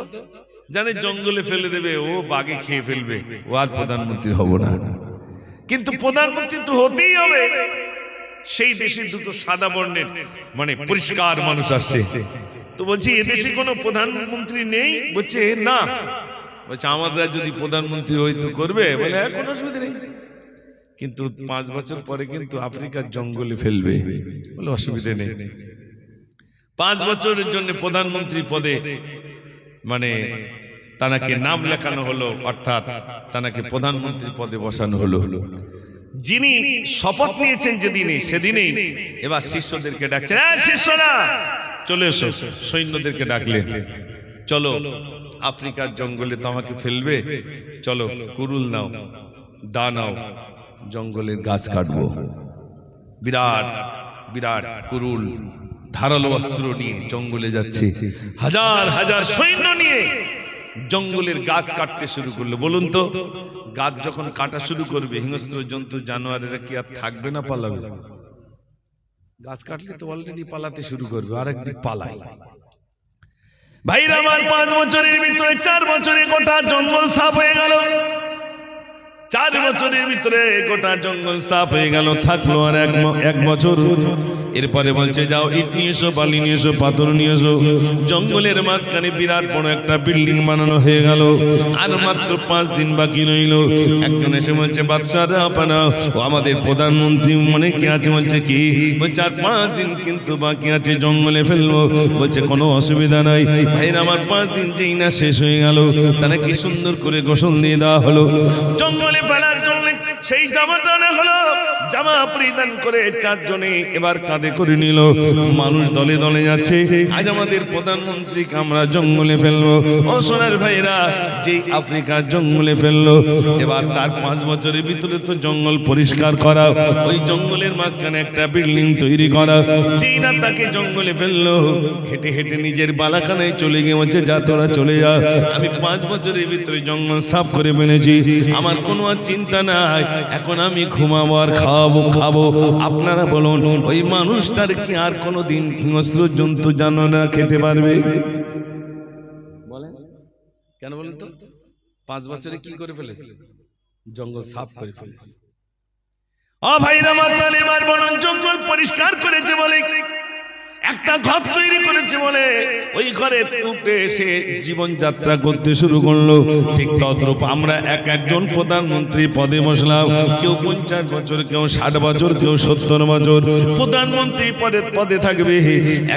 S2: জানে জঙ্গলে ফেলে দেবে, ও বাঘে খেয়ে ফেলবে, ও আর প্রধানমন্ত্রী হব না। কিন্তু প্রধানমন্ত্রী তো হতেই হবে। সেই দেশে দুটো সাদা বর্ণের মানে পরিষ্কার মানুষ আসছে, তো বলছি এদেশে কোনো প্রধানমন্ত্রী নেই? বলছে না। বলছে আমরা যদি প্রধানমন্ত্রী হইতো করবে, বলে হ্যাঁ কোনো অসুবিধা নেই, কিন্তু 5 বছর পরে কিন্তু আফ্রিকার জঙ্গলে ফেলবে, বলে অসুবিধা নেই। 5 বছরের জন্য প্রধানমন্ত্রী পদে মানে তানাকে নাম লেখানো হলো, অর্থাৎ তানাকে প্রধানমন্ত্রী পদে বসানো হলো। যিনি শপথ নিয়েছেন যেদিনে, সেদিনেই এবার শিষ্যদেরকে ডাকছেন, শিষ্যরা চলে এসো। সৈন্যদেরকে ডাকলেন, চলো আফ্রিকার জঙ্গলে তো আমাকে ফেলবে, চলো কুরুল নাও, দা নাও, জঙ্গলের গাছ কাটবো। বিরাট বিরাট কুরুল ধারালো অস্ত্র নিয়ে জঙ্গলে যাচ্ছে, হাজার হাজার সৈন্য নিয়ে জঙ্গলের গাছ কাটতে শুরু করলো। বলুন তো, গাছ যখন কাটা শুরু করবে, হিংস্র জন্তু জানোয়ারেরা কি আর থাকবে না পালাবে? গাছ কাটলে তো অলরেডি পালাতে শুরু করবে, আরেকদিক পালায়। ভাইরা আমার, 5 বছরের ভিতরে 4 বছরে গোটা জঙ্গল সাফ হয়ে গেল। 4 বছরের ভিতরে গোটা জঙ্গল সাফ হয়ে গেল। থাকলো আর এক বছর। এরপরে বলছে যাও ইট নিয়ে এসো, বালি নিয়ে এসো, পাথর নিয়ে এসো। জঙ্গলের মাঝখানে বিরাট বড় একটা বিল্ডিং বানানো হয়ে গেল। আর মাত্র 5 দিন বাকি রইল। একজন এসে বলছে বাদশাহরা আপনা, ও আমাদের প্রধানমন্ত্রী মনে কি আছে? বলছে কি? বলছে আর 5 দিন কিন্তু বাকি আছে, জঙ্গলে ফেলবো। বলছে কোনো অসুবিধা নাই। ভাইরা আমার, 5 দিন যেই না শেষ হয়ে গেল, তারা কি সুন্দর করে গোসল দিয়ে দেওয়া হলো। জঙ্গলে ফেলার জন্য সেই জামাটা আনা হলো।
S1: জামা পরিধান করে চারজনে এবার কাঁধে করে নিল। মানুষ দলে দলে যাচ্ছে। আজ আমাদের প্রধানমন্ত্রীকে আমরা জঙ্গলে ফেলবো। ও সোনার ভাইরা, যে আফ্রিকার জঙ্গলে ফেললো, এবার তার 5 বছরের ভিতরে তো জঙ্গল পরিষ্কার করা, ওই জঙ্গলের মাঝখানে একটা বিল্ডিং তৈরি করা। যেই না তাকে জঙ্গলে ফেললো, হেঁটে হেঁটে নিজের বালাখানায় চলে গিয়ে বলছে, যা তোরা চলে যা, আমি 5 বছরের ভিতরে জঙ্গল সাফ করে ফেলেছি, আমার কোনো আর চিন্তা নাই, এখন আমি ঘুমাবো আর খাবো। আপনারা বলুন, ওই মানুষটার কি আর কোনোদিন হিংস্র জন্তু জানোয়ার খেতে পারবে? বলেন কেন বলেন তো? 5 বছরে কি করে ফেলেছে? জঙ্গল সাফ করে ফেলেছে। ও ভাইরা মাতাল, এবার বলুন, জঙ্গল পরিষ্কার করেছে বলে, একটা ঘর তৈরি করেছে বলে, ওই ঘরে উপরে এসে জীবন যাত্রা করতে শুরু করলো। ঠিক তদ্রূপ আমরা একজন প্রধানমন্ত্রী পদে বসলাম, কেউ 50 বছর, কেউ 60 বছর, কেউ 70 বছর প্রধানমন্ত্রী পদে থাকবে।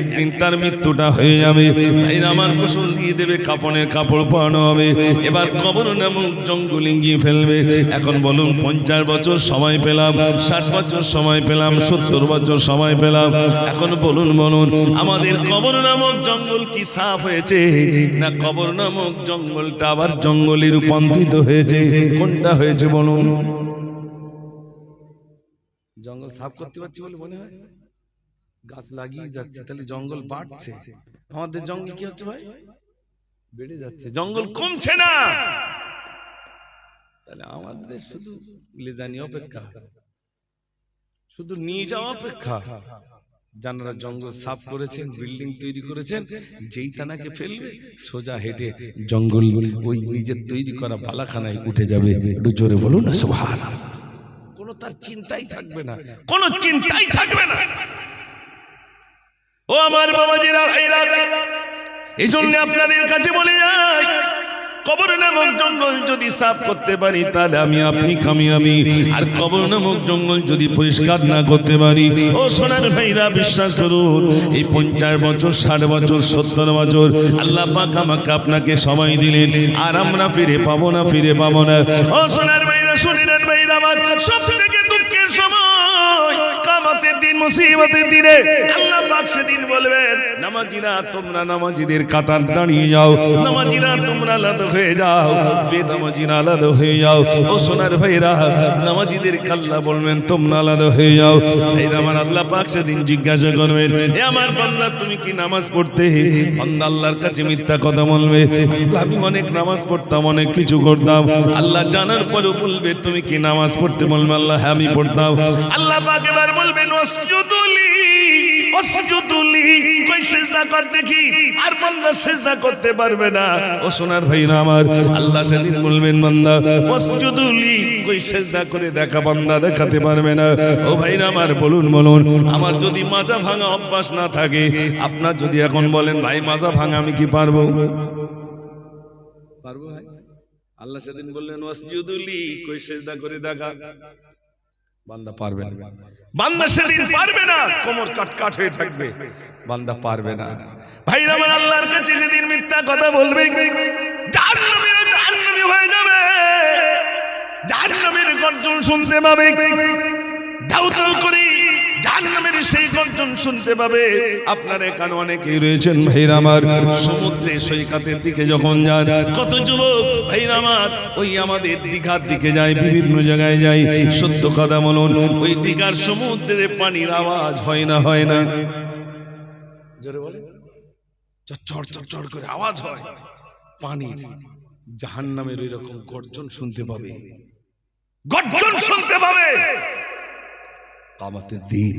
S1: একদিন তার মৃত্যুটা হয়ে যাবে। ভাইরা আমার গোসল দিয়ে দেবে, কাপড়ের কাপড় পরানো হবে, এবার কবর নামক জঙ্গলে গিয়ে ফেলবে। এখন বলুন, 50 বছর সময় পেলাম, 60 বছর সময় পেলাম, 70 বছর সময় পেলাম, এখন বলুন আমাদের কবর নামক জঙ্গল কি সাফ হয়েছে, না কবর নামক জঙ্গলটা আবার জঙ্গলে রূপান্তরিত হয়েছে? কোনটা হয়েছে বলুন? জঙ্গল সাফ করতে পারছি বলে মনে হয়, গাছ লাগিয়ে যাচ্ছে, তাহলে জঙ্গল বাড়ছে। আমাদের জঙ্গল কি হচ্ছে ভাই? বেড়ে যাচ্ছে, জঙ্গল কমছে না। তাহলে আমাদের শুধু লেজানি অপেক্ষা, শুধু নিয়ে যাওয়া অপেক্ষা। যারা জঙ্গল সাফ করেছেন, বিল্ডিং তৈরি করেছেন, যেই তানাকে ফেলবে, সোজা হেঁটে জঙ্গল ওই নিজের তৈরি করা বালাখানায় উঠে যাবে। একটু জোরে বলুন না সুবহানাল্লাহ। কোনো তার চিন্তাই থাকবে না, কোনো চিন্তাই থাকবে না। ও আমার বাবাজিরা, ভাইরা, এই জন্য আপনাদের কাছে বলে যাই, কবর নামক জঙ্গল যদি সাফ করতে পারি তাহলে আমি আপনি কামিয়াবি। আর কবর নামক জঙ্গল যদি পরিষ্কার না করতে পারি, ও সোনার ভাইরা, বিশ্বাস করুন, এই 50 বছর, 60 বছর, 70 বছর আল্লাহ পাক আমাকে আপনাকে সময় দিলেন, আর আমরা ফিরে পাবো না, ফিরে পাবো না। ও সোনার ভাইরা, শুনিলেন ভাইরা আমার, সব থেকে দুঃখের সময় কিয়ামতের দিন, মুসিবতের দিনে আল্লাহ পাক সেদিন বলবেন, নামাজিরা তোমরা নামাজিদের কাতার দাঁড়িয়ে যাও, নামাজিরা তোমরা আলাদা হয়ে যাও, বেনামাজিরা আলাদা হয়ে যাও। ও সোনার ভাইরা, নামাজিদের আল্লাহ বলবেন তোমরা আলাদা হয়ে যাও। ভাইরা আমার, আল্লাহ পাক সেদিন জিজ্ঞাসা করবেন, এ আমার বান্দা তুমি কি নামাজ পড়তে? বান্দা আল্লাহর কাছে মিথ্যা কথা বলবে, আমি অনেক নামাজ পড়তাম, অনেক কিছু করতাম। আল্লাহ জানার পরেও বলবে, তুমি কি নামাজ পড়তে? বলবে আল্লাহ হ্যাঁ আমি পড়তাম। আল্লাহ পাক এবার বলবেন, ওয়াসজুদুলি ওয়াসজুদুলি, কই সিজদা কর দেখি, আর বান্দা সিজদা করতে পারবে না। ও সোনার ভাইরা আমার, আল্লাহ সেদিন বলবেন, বান্দা ওয়াসজুদুলি, কই সিজদা করে দেখা, বান্দা দেখাতে পারবে না। ও ভাইরা আমার, বলুন, আমার যদি মাজা ভাঙা অভ্যাস না থাকে, আপনার যদি এখন বলেন ভাই মাজা ভাঙা আমি কি পারবো? পারবো ভাই? আল্লাহ সেদিন বললেন, ওয়াসজুদুলি, কই সিজদা করে দেখা, বান্দা পারবে না। বান্দা সেদিন পারবে না, কোমর কাট হয়ে থাকবে, বান্দা পারবে না। ভাইরা আমার, আল্লাহর কাছে সেদিন মিথ্যা কথা বলবে, জাহান্নামী হয়ে যাবে, জাহান্নামের গর্জন শুনতে পাবে, দাউ দাউ করে জাহান্নামের সেই গর্জন শুনতে পাবে। আপনার এখানে অনেকেই রয়েছেন ভাইরা আমার, সমুদ্রের সৈকতের দিকে যখন যান, কত যুবক ভাইরা আমার ওই আমাদের দীঘার দিকে যায়, বিভিন্ন জায়গায় যায়, সত্য কথা বলুন, ওই দীঘার সমুদ্রের পানির আওয়াজ হয় না, হয় না? জোরে বলে, চড় চড় চড় করে আওয়াজ হয় পানির। জাহান্নামের ওই রকম গর্জন শুনতে পাবে, গর্জন শুনতে পাবে কিয়ামতের দিন।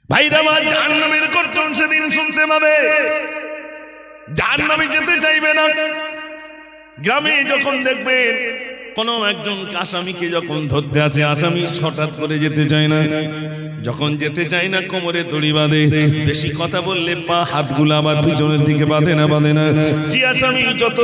S1: ভাইরা আমার, জাহান্নামের গর্জন সেদিন শুনতে পাবে, জাহান্নামে যেতে চাইবে না। গ্রামে যখন দেখবেন কোন একজন আসামিকে যখন ধরতে আসে, আসামি হঠাৎ করে যেতে চায় না, যখন যেতে চায় না কোমরে দড়ি বাঁধে, বেশি কথা বললে পা হাতগুলো আবার পিছনের দিকে বাঁধে না। যে আসামি যত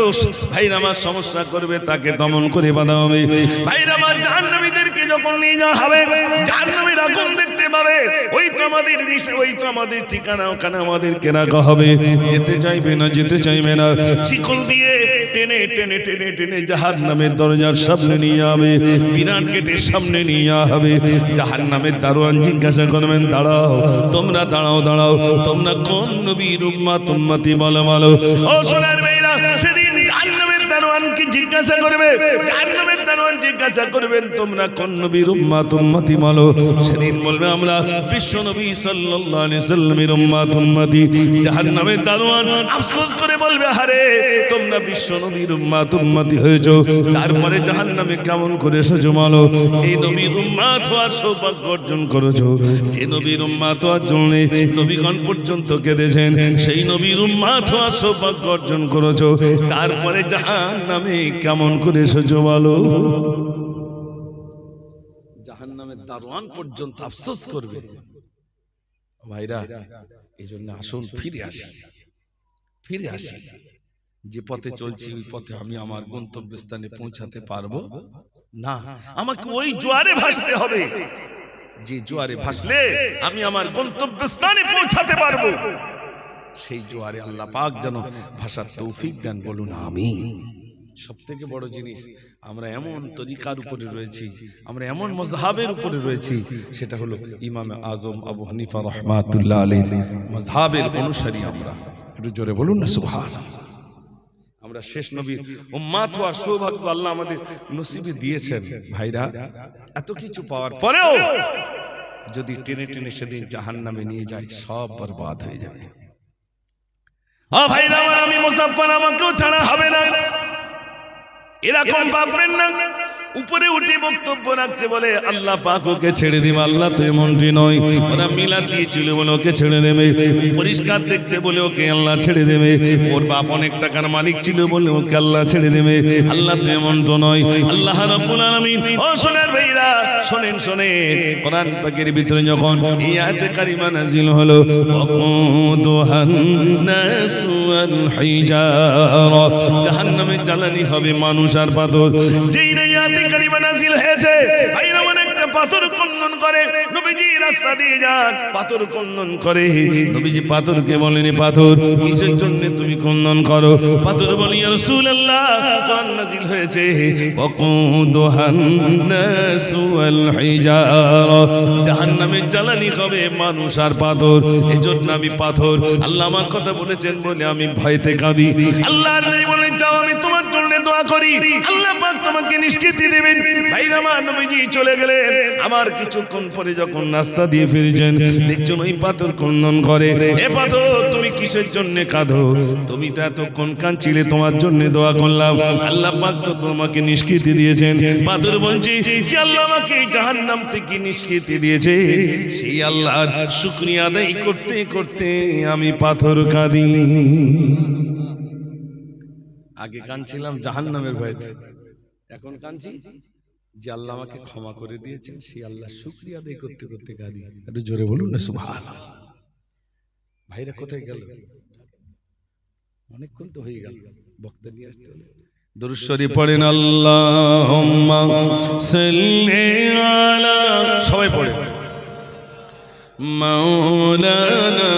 S1: ভাইরা আমার সমস্যা করবে তাকে দমন করে বাঁধা হবে। ভাইরা আমার, জাহান্নামীদেরকে যখন নিয়ে যাওয়া হবে, জাহান্নামের আগুন দেখতে পাবে, ওই তো আমাদের ওই তো আমাদের ঠিকানা, ওখানে আমাদেরকে রাখা হবে। যেতে চাইবে না, যেতে চাইবে না, শিকল দিয়ে টেনে টেনে টেনে টেনে জাহান্নামের দরজার সামনে নিয়ে যাবে, বিরাট গেটের সামনে নিয়ে যাওয়া হবে। জাহান্নামের দারোয়ান জিজ্ঞাসা করবেন, দাঁড়াও, তোমরা দাঁড়াও, দাঁড়াও, তোমরা কোন নবীর উম্মত উম্মতি বলো বলো। ও সোনার মেয়েরা, সেদিন জাহান্নামের দারোয়ানকে জিজ্ঞাসা করবে, জাহান্নামের দারোয়ান জিজ্ঞাসা করবেন, তোমরা কোন নবীর উম্মত উম্মতি বলো। সেদিন বলবে, আমরা বিশ্ব নবী সাল্লাল্লাহু আলাইহি সাল্লামের উম্মত উম্মতি। জাহান্নামের দারোয়ান আফসোস করে বলবে, আরে তোমরা বিশ্ব নবীর উম্মত উম্মতি হয়েছো, তারপরে জাহান্নামে কেমন করে এসেছো বলো। এই নবীর উম্মত হওয়ার সৌভাগ্য অর্জন করেছো, যে নবীর উম্মত হওয়ার জন্য নবীগণ পর্যন্ত কেঁদেছেন, সেই নবীর উম্মত হওয়ার সৌভাগ্য অর্জন করেছো, তারপরে জাহান্নামে কেমন করে এসেছো বলো।
S2: জাহান্নামের দারোয়ান পর্যন্ত আফসোস করবে। ভাইরা, এই জন্য আসুন ফিরে আসি, ফিরে আসি। যে পথে চলছি ওই পথে আমি আমার গন্তব্যস্থানে পৌঁছাতে পারবো না,
S1: আমাকে ওই জোয়ারে ভাসতে হবে,
S2: যে জোয়ারে ভাসলে
S1: আমি আমার গন্তব্যস্থানে পৌঁছাতে পারবো।
S2: সেই জোয়ারে আল্লাহ পাক যেন ভাষার তৌফিক দেন, বলুন আমিন। সব থেকে বড় জিনিস, আমরা এমন তরিকার উপরে রয়েছি, আমরা এমন মজহাবের উপরে রয়েছি, সেটা হলো ইমামে আজম আবু হানিফা রাহমাতুল্লাহ আলাইহির মজহাবের অনুসারী আমরা। একটু জোরে বলুন না সুবহানাল্লাহ। আমরা শেষ নবীর উম্মত হওয়ার সৌভাগ্য আল্লাহ আমাদের নসিবে দিয়েছেন। ভাইরা, এত কিছু পাওয়ার পরেও যদি টেনে টেনে সেদিন জাহান্নামে নিয়ে যায়, সব বরবাদ হয়ে যাবে।
S1: ও ভাইরা আমার, আমি মুসাফফর, আমাকেও ছাড়া হবে না, এরকম ভাববেন না। উপরে উঠে বক্তব্য রাখছে, বলে আল্লাহ পাক ওকে ছেড়ে দিবে। আল্লাহ তো এমনটি নয়, ওরা মিলাদ দিয়েছিল বলে ওকে ছেড়ে দেবে, পরিষ্কার দেখতে বলে ওকে আল্লাহ ছেড়ে দেবে, ওর বাপ অনেক টাকার মালিক ছিল বলে ওকে আল্লাহ ছেড়ে দেবে। আল্লাহ তো এমনটা নয়। আল্লাহ রাব্বুল আলামিন, ও সোনার ভাইরা শোনেন, শোনেন, কোরআন পাকের ভিতরে যখন এই আয়াতে কারিমা নাজিল হলো, ওয়াকুদুহান নাস ওয়াল হিজারা, জাহান্নামের জ্বালানি হবে মানুষ আর পাথর। যেই আয়াতে কারিমা নাজিল হয়েছে, ভাইরা অনেকটা পাথর খনন করে, নবীজি রাস্তা দিয়ে যান, পাথর খনন করে। নবীজি পাথরকে বলেন, পাথর কিসের জন্য তুমি খনন করো? পাথর বলি, ইয়া রাসূলুল্লাহ, কোরআন নাজিল হয়েছে, ওয়াকুদুহান নাস ওয়াল হিজারা, জাহান্নামের জ্বালানি হবে মানুষ আর পাথর। এজন্য আমি পাথর, আল্লাহ আমার কথা বলেছেন বলে আমি ভয়তে কাঁদি। আল্লাহর নবী বলেন, যাও আমি তোমার জন্য দোয়া করি, আল্লাহ পাক তোমাকে নিষ্কৃতি দেবেন। ভাইরা আমার, নবীজি চলে গেলেন। আমার কিছুক্ষণ পরে যখন রাস্তা দিয়ে ফিরেছেন, দেখছেন ওই পাথর খনন করে। এ পাথর, তুমি কিসের জন্য কাঁদো? তুমি তো এতক্ষণ কাঁদছিলে, তোমার জন্য দোয়া করলাম, আল্লাহ পাক তো তোমাকে নিষ্কৃতি দিয়েছেন। পাথর বলছি, যে আল্লাহ আমাকে জাহান্নাম থেকে নিষ্কৃতি দিয়েছে, সেই আল্লাহর শুকরিয়া আদায় করতে করতে আমি পাথর কাঁদি।
S2: আগে কাঁদছিলাম জাহান্নামের ভয়তে, এখন কাঁদছি যে আল্লাহ আমাকে ক্ষমা করে দিয়েছেন, সেই আল্লাহ শুকরিয়া আদায় করতে করতে কাঁদি। একটু জোরে বলুন না সুবহানাল্লাহ। ভাইরা কোথায় গেল? অনেকক্ষণ তো হয়ে গেল, বক্তা নিয়ে আসতে হলো।
S1: দুরূদ শরীফ পড়েন, আল্লাহুম্মা সাল্লি আলা, সবাই পড়ে, মাওলানা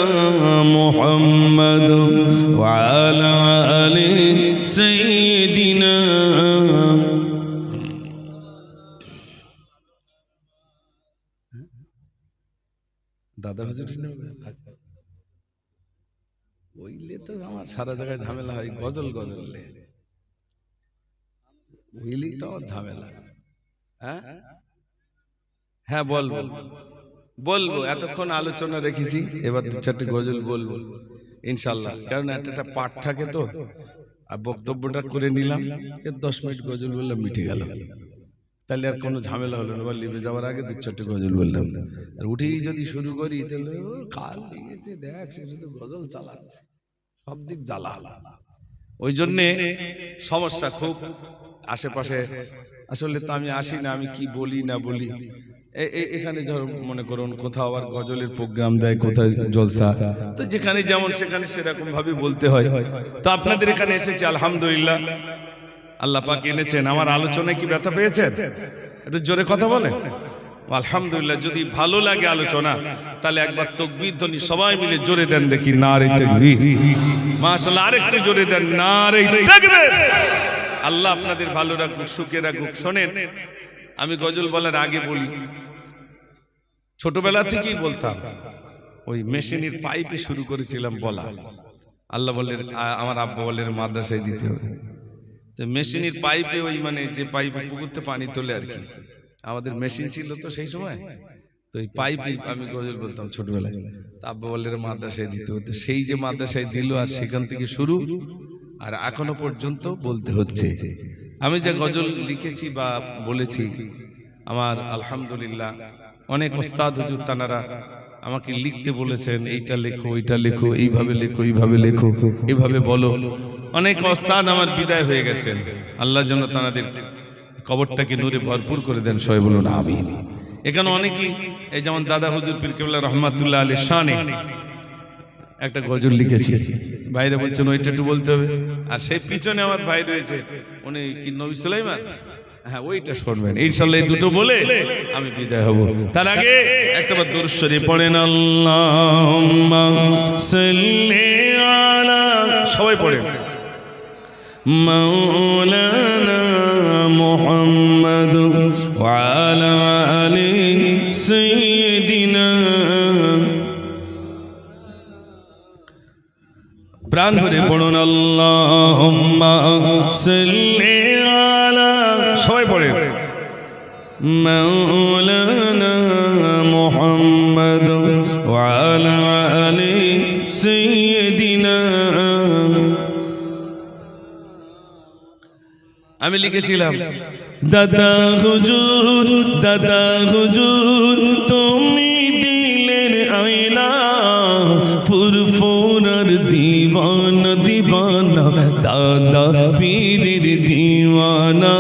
S1: মুহাম্মদ ওয়া আলা আলি সাইয়্যিদিনা।
S2: দাদা হুজুর ওইলে তো আমার সারা জায়গায় ঝামেলা হয়, গজল গজললে ওইলি তো ঝামেলা। হ্যাঁ হ্যাঁ, বলবো বলবো, এতক্ষণ আলোচনা রেখেছি, এবার দু চারটে গজল বলবো ইনশাল্লাহ, কারণ একটা পাঠ থাকে তো, আর বক্তব্যটা করে নিলাম, 10 মিনিট গজল বললাম, মিটে গেল, তাহলে আর কোনো ঝামেলা হলো না। লিভে যাওয়ার আগে 2-4টে গজল বললাম, আর উঠেই যদি শুরু করি তাহলে কাল দিয়েছে, দেখ সে শুধু গজল চালাচ্ছে, সব দিক জ্বালা। ওই জন্যে সমস্যা খুব আশেপাশে। আসলে তো আমি আসি না, আমি কি বলি না বলি, এখানে ধর মনে করুন কোথাও আবার গজলের প্রোগ্রাম দেয়, কোথায় জলসা, তো যেখানে যেমন সেখানে সেরকম ভাবে বলতে হয়। তো আপনাদের এখানে এসেছি, আলহামদুলিল্লাহ, আল্লাহ পাক এনেছেন। আমার আলোচনায় কি ব্যথা পেয়েছেন? একটু জোরে কথা বলেন। আলহামদুলিল্লাহ। যদি ভালো লাগে আলোচনা তাহলে একবার তাকবীর ধ্বনি সবাই মিলে জোরে দেন দেখি, নারে তাকবীর। মাশাআল্লাহ, আরেকটু জোরে দেন, নারে তাকবীর। আল্লাহ আপনাদের ভালো রাখুক, সুখে রাখুক। শোনেন, আমি গজল বলার আগে বলি, ছোটবেলা থেকেই বলতাম, ওই মেশিনের পাইপে শুরু করেছিলাম বলা। আল্লাহ বলেন, আমার আব্বা বলেন মাদ্রাসায় দিতে হবে। তো মেশিনের পাইপে, ওই মানে যে পাইপে পুকুরতে পানি তোলে আর কি, আমাদের মেশিন ছিল তো সেই সময়, তো ওই পাইপে আমি গজল বলতাম ছোটবেলায়। তা আব্বা বলেন মাদ্রাসায় দিতে হতো। সেই যে মাদ্রাসায় দিল, আর সেখান থেকে শুরু, আর এখনো পর্যন্ত বলতে হচ্ছে। আমি যে গজল লিখেছি বা বলেছি, আমার আলহামদুলিল্লাহ অনেক ওস্তাদ হুজুর তানারা আমাকে লিখতে বলেছেন, এইটা লেখো, ওইটা লেখো, এইভাবে লেখো, এইভাবে লেখো, এইভাবে বলো। অনেক ওস্তাদ আমার বিদায় হয়ে গেছেন, আল্লাহ যেন তাদের কবরটাকে নূরে ভরপুর করে দেন, সবাই বলুন আমিন। এখানে অনেকেই, এই যেমন দাদা হুজুর পীর কেবলা রহমাতুল্লাহ আলাইহির শানে একটা গজল লিখেছি, বাইরে বলছেন ওইটা একটু বলতে হবে। আর সেই পিছনে আমার ভাই রয়েছে, উনি কি নবী সুলাইমান, হ্যাঁ ওইটা শুনবেন ইনশাআল্লাহ। এই দুটো বলে আমি বিদায় হব। তার আগে একটাবার দুরূদ শরীফ পড়েন, আল্লাহুম্মা সাল্লি আলা, সবাই পড়েন, মাওলানা মুহাম্মদ ওয়া আলা আলি সাইয়্যিদিনা। প্রাণ ভরে পড়ুন, আল্লাহুম্মা সাল্লি আলা, সবাই পড়েন, মাওলানা মুহাম্মদ ওয়া আলা আলি সাইয়্যিদিনা। আমি লিখেছিলাম, দাদা হুজুর, দাদা হুজুর তুমি দিলের আয়না, ফুরফুরার দিওয়ানা দিওয়ানা, দাদা পীরের দিওয়ানা,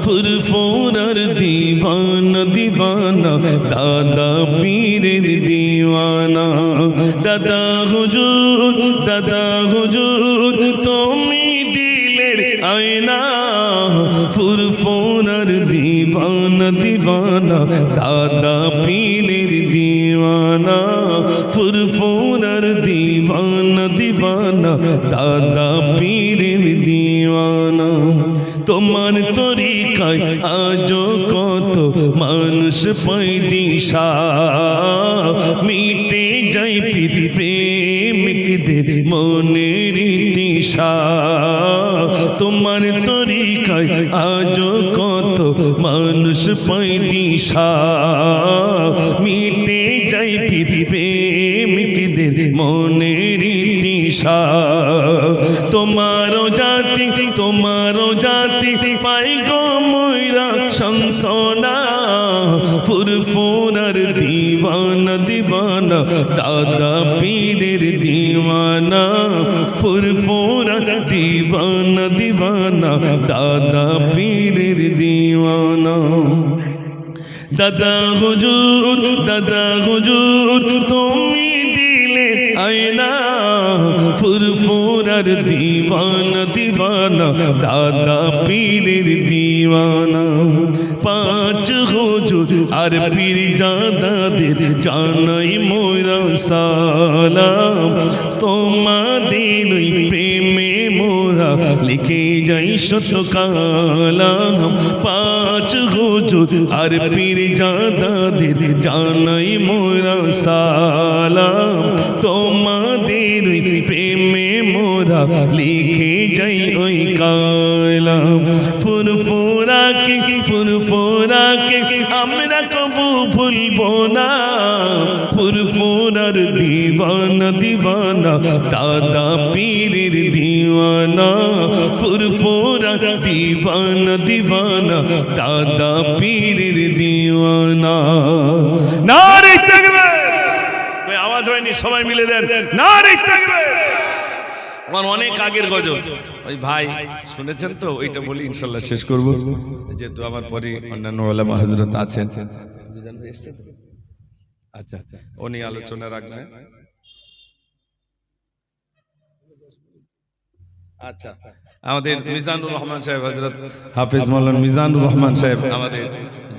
S2: ফুরফুরার দিওয়ানা দিওয়ানা, দাদা পীরের দিওয়ানা। দাদা হুজুর, দাদা হুজুর তুমি দিলের আয়না, ফুরফুরার দিওয়ানা দিওয়ানা, দাদা পীরের দিওয়ানা, ফুরফুরার দিওয়ানা দিওয়ানা, দাদা পীরের দিওয়ানা। তোমার তরিকায় আজো কত মানুষ পাই দিশা, মিটে যায় পীর প্রেমিকদের মনের তৃষা। তোমার তরিকায় আজো কত মানুষ পাই দিশা, মিটে যায় পীর প্রেমিকদের মনের তৃষা। তোমারও জাতি, তোমারও জাতি পাই গো ময়রা সন্তনা, ফুরফুরার দিওয়ানা দিওয়ানা, দাদা পীরের দিওয়ানা, ফুরফুরার দিওয়ানা দিওয়ানা, দাদা পীরের দিওয়ানা। দাদা হুজুর, দাদা হুজুর তুমি দিলে আয়না, ফুরফুরার দিওয়ানা দিওয়ানা, দাদা পীরের দিওয়ানা। পাঁচ হুজুর আর পীর জাদাদের জানাই মোরা সালাম, তোমাদের প্রেমে মোরা লিখে যাই শত কালাম। পাঁচ হুজুর আর পীর জাদাদের জানাই মোরা সালাম, তোমাদের প্রেমে মোরা লিখে যাই ওই কালাম। ফুরফুরাকে, ফুরফুরাকে আমরা কবু ভুলবো না, ফুরফুরার দিওয়ানা দিওয়ানা, দাদা পীরের দিওয়ানা, ফুরফুরার দিওয়ানা দিওয়ানা, দাদা পীরের দিওয়ানা। নারে তাকবীর! ওই আওয়াজ হয়নি, সবাই মিলে দেন নারে তাকবীর। আমার অনেক আগের গজল, ওই ভাই শুনেছেন তো, ওইটা বলি ইনশাল্লাহ শেষ করব, যেহেতু আমার পরে অন্যান্য ওলামা হযরত আছেন। আচ্ছা, উনি আলোচনা রাখবেন। আচ্ছা, আমাদের মিজানুর রহমান সাহেব, হযরত হাফেজ মাওলানা মিজানুর রহমান সাহেব আমাদের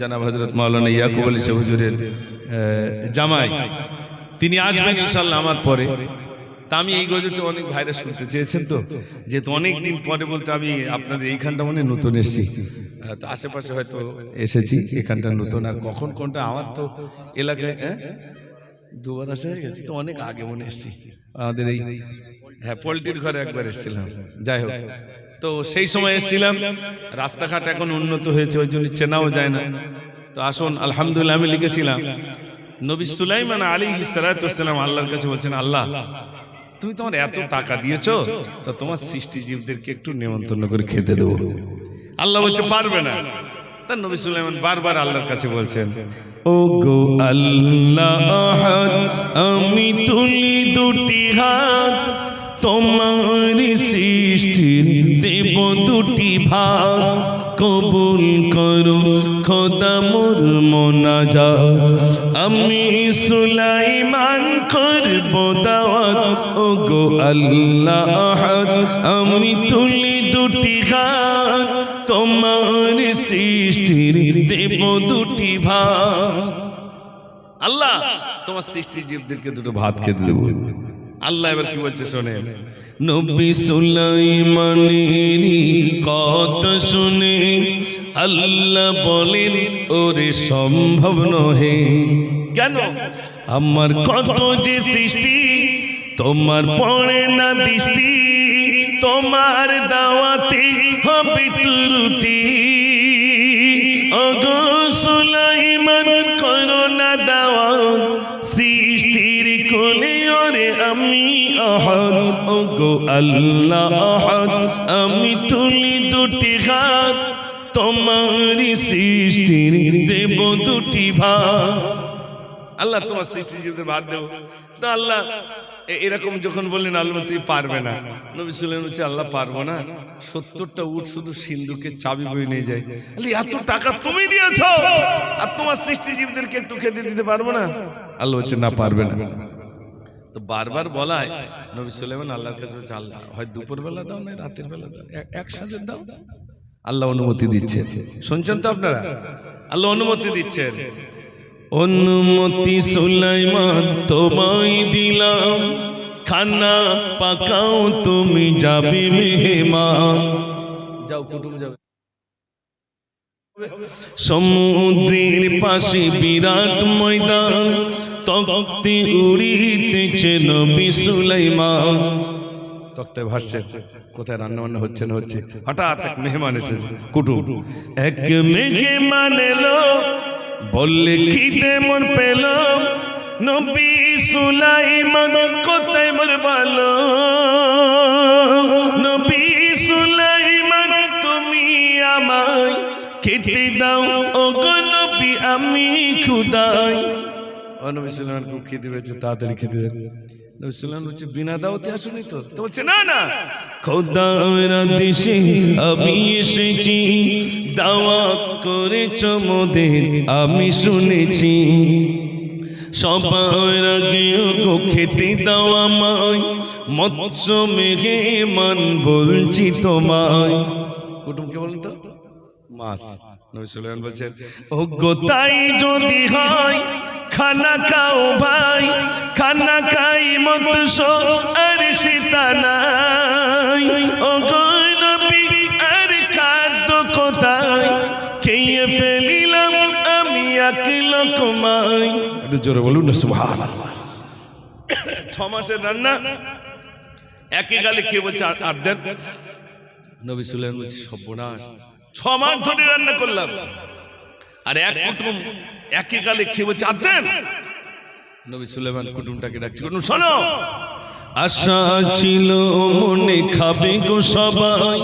S2: জানাব হযরত মাওলানা ইয়াকুব আলী শাহ হুজুরের জামাই, তিনি আসবেন ইনশাআল্লাহ আমার পরে। তা আমি এই গজলটা অনেক ভাইরা শুনতে চেয়েছেন, তো যেহেতু অনেক দিন পরে বলতে আমি আপনাদের এইখানটা মানে নতুন এসেছি, তো আশেপাশে হয়তো এসেছি, এখানটা নতুন। আর কখন কোনটা আমার তো এলাকায় দুবার আসা হয়ে গেছে, তো অনেক আগে মনে এসেছি আমাদের এই পোল্ট্রির ঘরে একবার এসেছিলাম। যাই হোক, তো সেই সময় এসেছিলাম, রাস্তাঘাট এখন উন্নত হয়েছে, ওই জন্য চেনাও যায় না। তো আসুন, আলহামদুলিল্লাহ আমি লিখেছিলাম নবী সুলাইমান আলাইহিস সালাতু ওয়াস সালাম আল্লাহর কাছে বলছেন, আল্লাহ তুমি তোমার এত টাকা দিয়েছো, তো তোমার সৃষ্টি জীবদেরকে একটু নিমন্ত্রণ করে খেতে দেবো। আল্লাহ বলছে পারবে না। তার নবী সুলাইমান বারবার আল্লাহর কাছে বলছেন, ও গো আল্লাহ, আমি তুলি দুটি হাত, তোমার সৃষ্টির দেব দুটি ভাগ, কবুল করো খোদা মোর মোনাজাত, আমি সুলাইমান করব দাওয়াত। ও গো আল্লাহ, আমি তুলি দুটি হাত, তোমার সৃষ্টির দেব দুটি ভাগ। আল্লাহ তোমার সৃষ্টি জীবদেরকে দুটো ভাত খেতে দেবো। আল্লাহ এবার কি বলছে শোনেন, নবী সুলাইমানের কথা শুনে আল্লাহ বলেন, ওরে সম্ভব নহে। কেন? আমার কত যে সৃষ্টি, তোমার পড়ে না দৃষ্টি, তোমার দাওয়াতে হবে ত্রুটি। ওগো সুলাইমান করো না দাওয়াত, সৃষ্টির কোলে ওরে আমি আহাদ। ওগো আল্লাহ আহাদ, আমি তুলি দুটি হাত, তোমার সৃষ্টির দেব দুটি ভাগ। আল্লাহ তোমার সৃষ্টি যদি ভাত দেব। তো আল্লাহ এরকম যখন বললেন, আল্লাহ তুই পারবে না, নবী সুলাইমান বলছে আল্লাহ পারবো না, 70টা উট শুধু সিন্ধুকে চাবি বয়ে নিয়ে যায়। এত টাকা তুমি দিয়েছো, আর তোমার সৃষ্টি জীবদেরকে একটু খেতে দিতে পারবো না? আল্লাহ বলছে না, পারবে না। তো বারবার বলায় নবী সুলাইমান আল্লাহর কাছে বলছে, আল্লাহ হয় দুপুর বেলা দাও, না রাতের বেলা দাও, একসাথে দাও। আল্লাহ অনুমতি দিচ্ছেন, শুনছেন তো আপনারা? আল্লাহ অনুমতি দিচ্ছেন। অনুমতি সুলাইমান তোমায় দিলাম, খানা পাকাও তুমি যাবে মেহমান। যাও কুটুম যাবে। সমুদ্রের পাশে বিরাট ময়দান, তক্তে উড়িতেছে নবী সুলাইমান। তক্তে ভাসছে, কোথায় রান্না বান্না হচ্ছে না হচ্ছে, হঠাৎ এক মেহমান এসেছে, কুটুম। এক মেহমান এলো, বললে খিদে মন পেল, নবী সুলাইমান কোথায় মোর ভালো। নবী সুলাইমান তুমি আমায় খেতে দাও, ও গো নবী আমি ক্ষুধাই। ও নবী সুলাইমান খুব খিদে পেয়েছে, তাড়াতাড়ি খেতে দেন। নবী সুলাইমান বলছে বিনা দাওয়াতে আসুনি তো? তো বলছে না না, খোদার আদেশে আমি এসেছি, দাওয়াত করেছ মোদের আমি শুনেছি। সবার আগে গো খেতে দাও আমায়, মৎস্য মেহমান বলছি তোমায়। কুটুমকে বলুন তো মাছ। নবী সুলাইমান বলছেন, ও গো তাই যদি হয় খানা খাও ভাই, খানা খাই মৎস্য আর সীতা নাই। ও গো নবী আর খাদ্য কোথায়, খেয়ে ফেলিলাম আমি এক লোকমায়। একটু জোরে বলুন না সুবহানাল্লাহ। 6 মাসের রান্না একে গালে খেয়ে বলছে আর দেন। নবী সুলাইমান বলছে সর্বনাশ, 6 মাস ধরে রান্না করলাম, আর এক কুটুম একে গালে খেয়ে বলছে আর দেন। নবী সুলাইমান কুটুমটাকে ডাকছে, কুটুম শোনো, আশা ছিল মনে খাবে গো সবাই,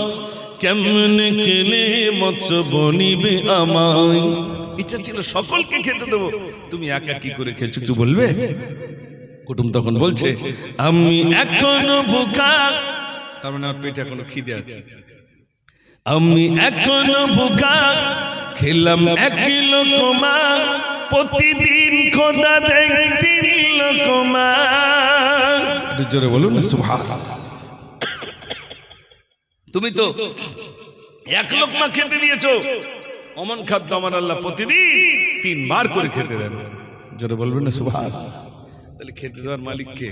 S2: কেমনে খেলে মৎস্য বনিবে আমায়। ইচ্ছা ছিল সকলকে খেতে দেবো, তুমি একা কি করে খেয়েছো একটু বলবে? কুটুম তখন বলছে, আমি এখনো ভুখা, তার মানে আমার পেটে এখনো খিদে আছে, আমি এখনো ভুখা, খেলাম 1 লোকমা, প্রতিদিন খোদা দেয় 3 লোকমা। একটু জোরে বলুন না সুবহানাল্লাহ। তুমি তো 1 লোকমা খেতে দিয়েছো, অমন খাদ্য আমার আল্লাহ প্রতিদিন 3 বার করে খেতে দেন। জোরে বলবেন না সুবহানাল্লাহ। তাহলে খেতে দেওয়ার মালিক কে?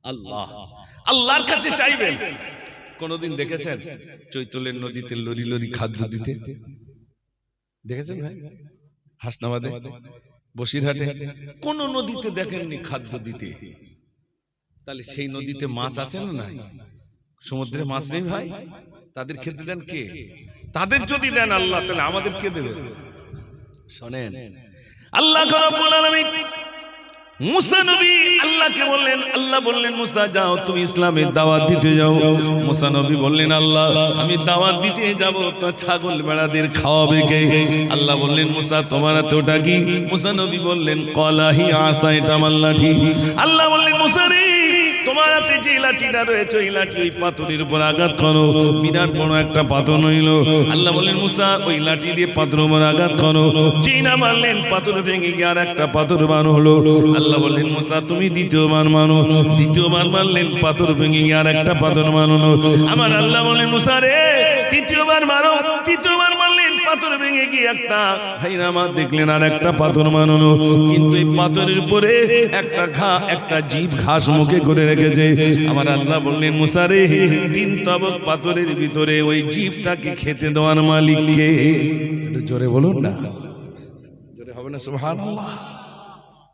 S2: আল্লাহ। আল্লাহর কাছে চাইবেন। কোনদিন দেখেছেন চৈতলের নদীতে লরি লরি খাদ্য দিতে? দেখেছেন ভাই? হাসনাবাদে, বসিরহাটে কোন নদীতে দেখেননি খাদ্য দিতে? তাহলে সেই নদীতে মাছ আছে না নাই? সমুদ্রে মাছ নেই ভাই? তাদের খেতে দেন কে? তাদের যদি দেন আল্লাহ, তাহলে আমাদের কে দেবেন? শোনেন, আল্লাহ রাব্বুল আলামিন মুসা নবী আল্লাহকে বললেন, আল্লাহ বললেন মুসা যাও তুমি ইসলামের দাওয়াত দিতে যাও। মুসা নবী বললেন আল্লাহ আমি দাওয়াত দিতে যাব, তো ছাগল ভেড়াদের খাওয়াবে কে? আল্লাহ বললেন মুসা তোমার হাতে ওটা কি? মুসা নবী বললেন কলাহি আসা, এটা আমার লাঠি। আল্লাহ বললেন মুসা রে তোমার হাতে যে লাঠিটা রয়েছে ওই লাঠি ওই পাথরের উপর আঘাত করো। বিরাট বড় একটা পাথর হইল। আল্লাহ বললেন মুসা ওই লাঠি দিয়ে পাথরের উপর আঘাত করো। যেই না মারলেন পাথর ভেঙে গিয়ে আর একটা পাথর বার হলো। আল্লাহ বললেন মুসা তুমি দ্বিতীয়বার মানো। দ্বিতীয়বার মারলেন পাথর ভেঙে গিয়ে আর একটা পাথর মারলো। আমার আল্লাহ বললেন মুসা রে তৃতীয়বার মারো। তৃতীয়বার মারলেন পাথর ভেঙে গিয়ে একটা ভাইরা আমার দেখলেন আর একটা পাথর মারলো। কিন্তু এই পাথরের উপরে একটা জীব ঘাস মুখে করে রেখেছে। আমার আল্লাহ বললেন মুসা রে 3 তবক পাথরের ভিতরে ওই জীবটাকে খেতে দেওয়ার মালিক কে? একটু জোরে বলুন না, জোরে হবে না সুবহানাল্লাহ।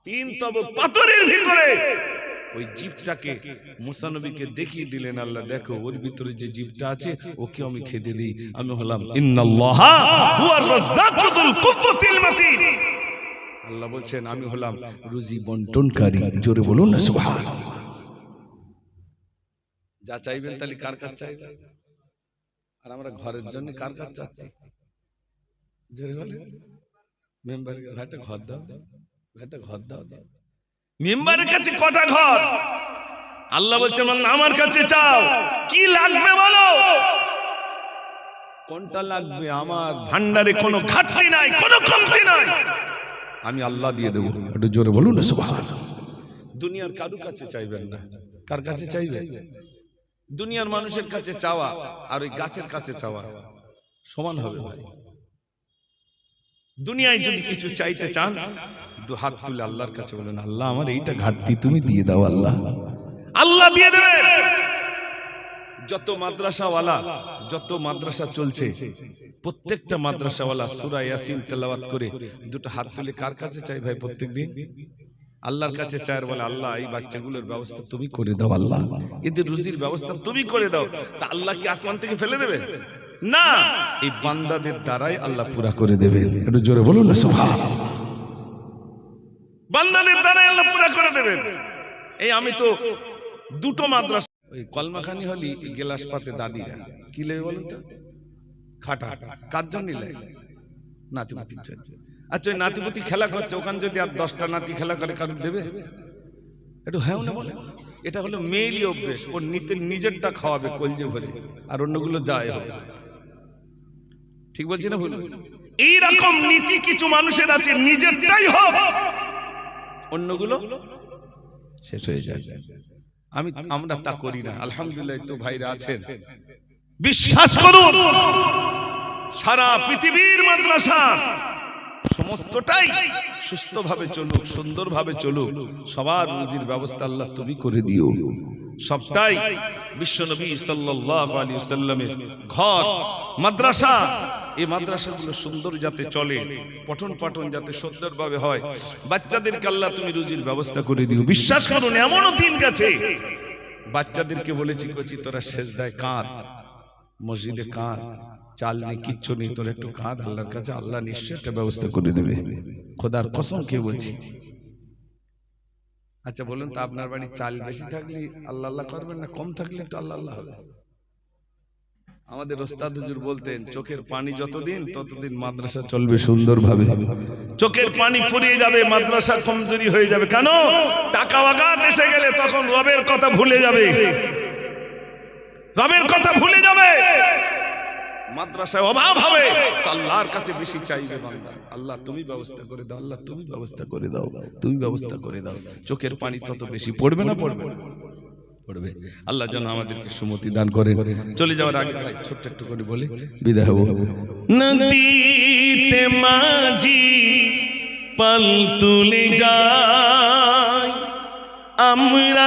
S2: 3 তবক পাথরের ভিতরে ওই জীবটাকে মুসা নবীকে দেখিয়ে দিলেন আল্লাহ, দেখো ওর ভিতরে যে জীবটা আছে ওকে আমি খেতে দিই। আমি হলাম ইন্নাল্লাহা হুয়ার রাজ্জাকুল কুওয়াতিল মাতিন। আল্লাহ বলছেন আমি হলাম রুজি বন্টনকারী। জোরে বলুন না সুবহানাল্লাহ। যা চাইবেন তাহলে কার কাছে চাইবেন? আর আমরা ঘরের জন্য কার কাছে চাচ্ছি? জোরে বলেন। মেম্বারের একটা ঘর দাও, একটা ঘর দাও। মেম্বারের কাছে কটা ঘর? আল্লাহ বলছেন আমার কাছে চাও, কি লাগবে বলো। কোনটা লাগবে? আমার ভান্ডারে কোনো ঘাটতি নাই, কোনো কমতি নাই, আমি আল্লাহ দিয়ে দেবো। একটু জোরে বলুন না সুবহানাল্লাহ। দুনিয়ার কারো কাছে চাইবেন না। কার কাছে চাইবেন? দুনিয়ার মানুষের কাছে চাওয়া আর ওই গাছের কাছে চাওয়া সমান হবে ভাই। দুনিয়ায় যদি কিছু চাইতে চান 2 হাত তুলে আল্লাহর কাছে বলেন আল্লাহ আমার এইটা ঘাটতি তুমি দিয়ে দাও। আল্লাহ আল্লাহ দিয়ে দেবে। যত মাদ্রাসাওয়ালা, যত মাদ্রাসা চলছে প্রত্যেকটা মাদ্রাসাওয়ালা সূরা ইয়াসিন তেলাওয়াত করে 2টা হাত তুলে কার কাছে চাই ভাই? প্রত্যেকদিন আল্লাহর কাছে চায়, বলে আল্লাহ এই বাচ্চাগুলোর ব্যবস্থা তুমি করে দাও, আল্লাহ এদের রুজির ব্যবস্থা তুমি করে দাও। তা আল্লাহ কি আসমান থেকে ফেলে দেবে? না, এই বান্দাদের দ্বারাই আল্লাহ পুরা করে দেবে। একটু জোরে বলুন না সুবহানাল্লাহ। বান্দাদের দ্বারাই আল্লাহ পুরা করে দেবে। এই আমি তো 2টো মাদ্রাসা ওই কলমাখানি হলি গেলাস পাতে দাদিরা কি লেবে বলেন তো? খাটা। কার জন্য লেয়? নাতিপুতির জন্য। আচ্ছা ওই নাতিপুতি খেলা করছে, ওখানে যদি আর 10টা নাতি খেলা করে কারণ দেবে? একটু হ্যাঁ না বলে। এটা হলো মেয়েলি অভ্যেস। ওর নিজেরটা খাওয়াবে কলজে ভরে, আর অন্যগুলো যায় হবে। ঠিক বলছি না ভুল? এইরকম নীতি কিছু মানুষের আছে, নিজেরটাই হোক অন্যগুলো শেষ হয়ে যায়। আমরা তা করি না আলহামদুলিল্লাহ। তো ভাইরা আছেন, বিশ্বাস করুন সারা পৃথিবীর মাদ্রাসা সমস্তটাই সুস্থভাবে চলুক, সুন্দরভাবে চলুক, সবার রুজির ব্যবস্থা আল্লাহ তুমি করে দিও। সবটাই বিশ্বনবী সাল্লাল্লাহু আলাইহি ওয়াসাল্লামের ঘর মাদ্রাসা। এই মাদ্রাসাগুলো সুন্দর যাতে চলে, পঠন পাঠন যাতে সুন্দরভাবে হয়, বাচ্চাদেরকে আল্লাহ তুমি রুজির ব্যবস্থা করে দিও। বিশ্বাস করুন এমনও দিন গেছে বাচ্চাদেরকে বলেছি কচি তোরা সেজদায় কাঁদ, মসজিদে কাঁদ, চাল নেই কিচ্ছু নেই, তোর একটু কাঁদ আল্লাহর কাছে, আল্লাহ নিশ্চয় একটা ব্যবস্থা করে দেবে। খোদার কসম কে বলছি। আচ্ছা বলুন তো আপনার বাড়ি চাল বেশি থাকলে আল্লাহ আল্লাহ করবেন না, কম থাকলে একটু আল্লাহ আল্লাহ হবে? আমাদের ওস্তাদ হুজুর বলতেন চোখের পানি যতদিন ততদিন মাদ্রাসা চলবে সুন্দরভাবে। চোখের পানি ফুরিয়ে যাবে, মাদ্রাসা কমজোরি হয়ে যাবে। কেন? টাকা ওয়াগাত এসে গেলে তখন রবের কথা ভুলে যাবে, রবের কথা ভুলে যাবে। মাদ্রাসায় অভাব হবে তো আল্লাহর কাছে বেশি চাইবে বান্দা, আল্লাহ তুমি ব্যবস্থা করে দাও, আল্লাহ তুমি ব্যবস্থা করে দাও, তুমি ব্যবস্থা করে দাও। চোখের পানি তত বেশি পড়বে না পড়বে? পড়বে। আল্লাহ যেন আমাদেরকে সুমতি দান করেন। চলে যাওয়ার আগে ছোট্ট একটু করে বলে বিদায় হবো।
S1: নদীতে মাঝি পাল তুলে যায় আমরা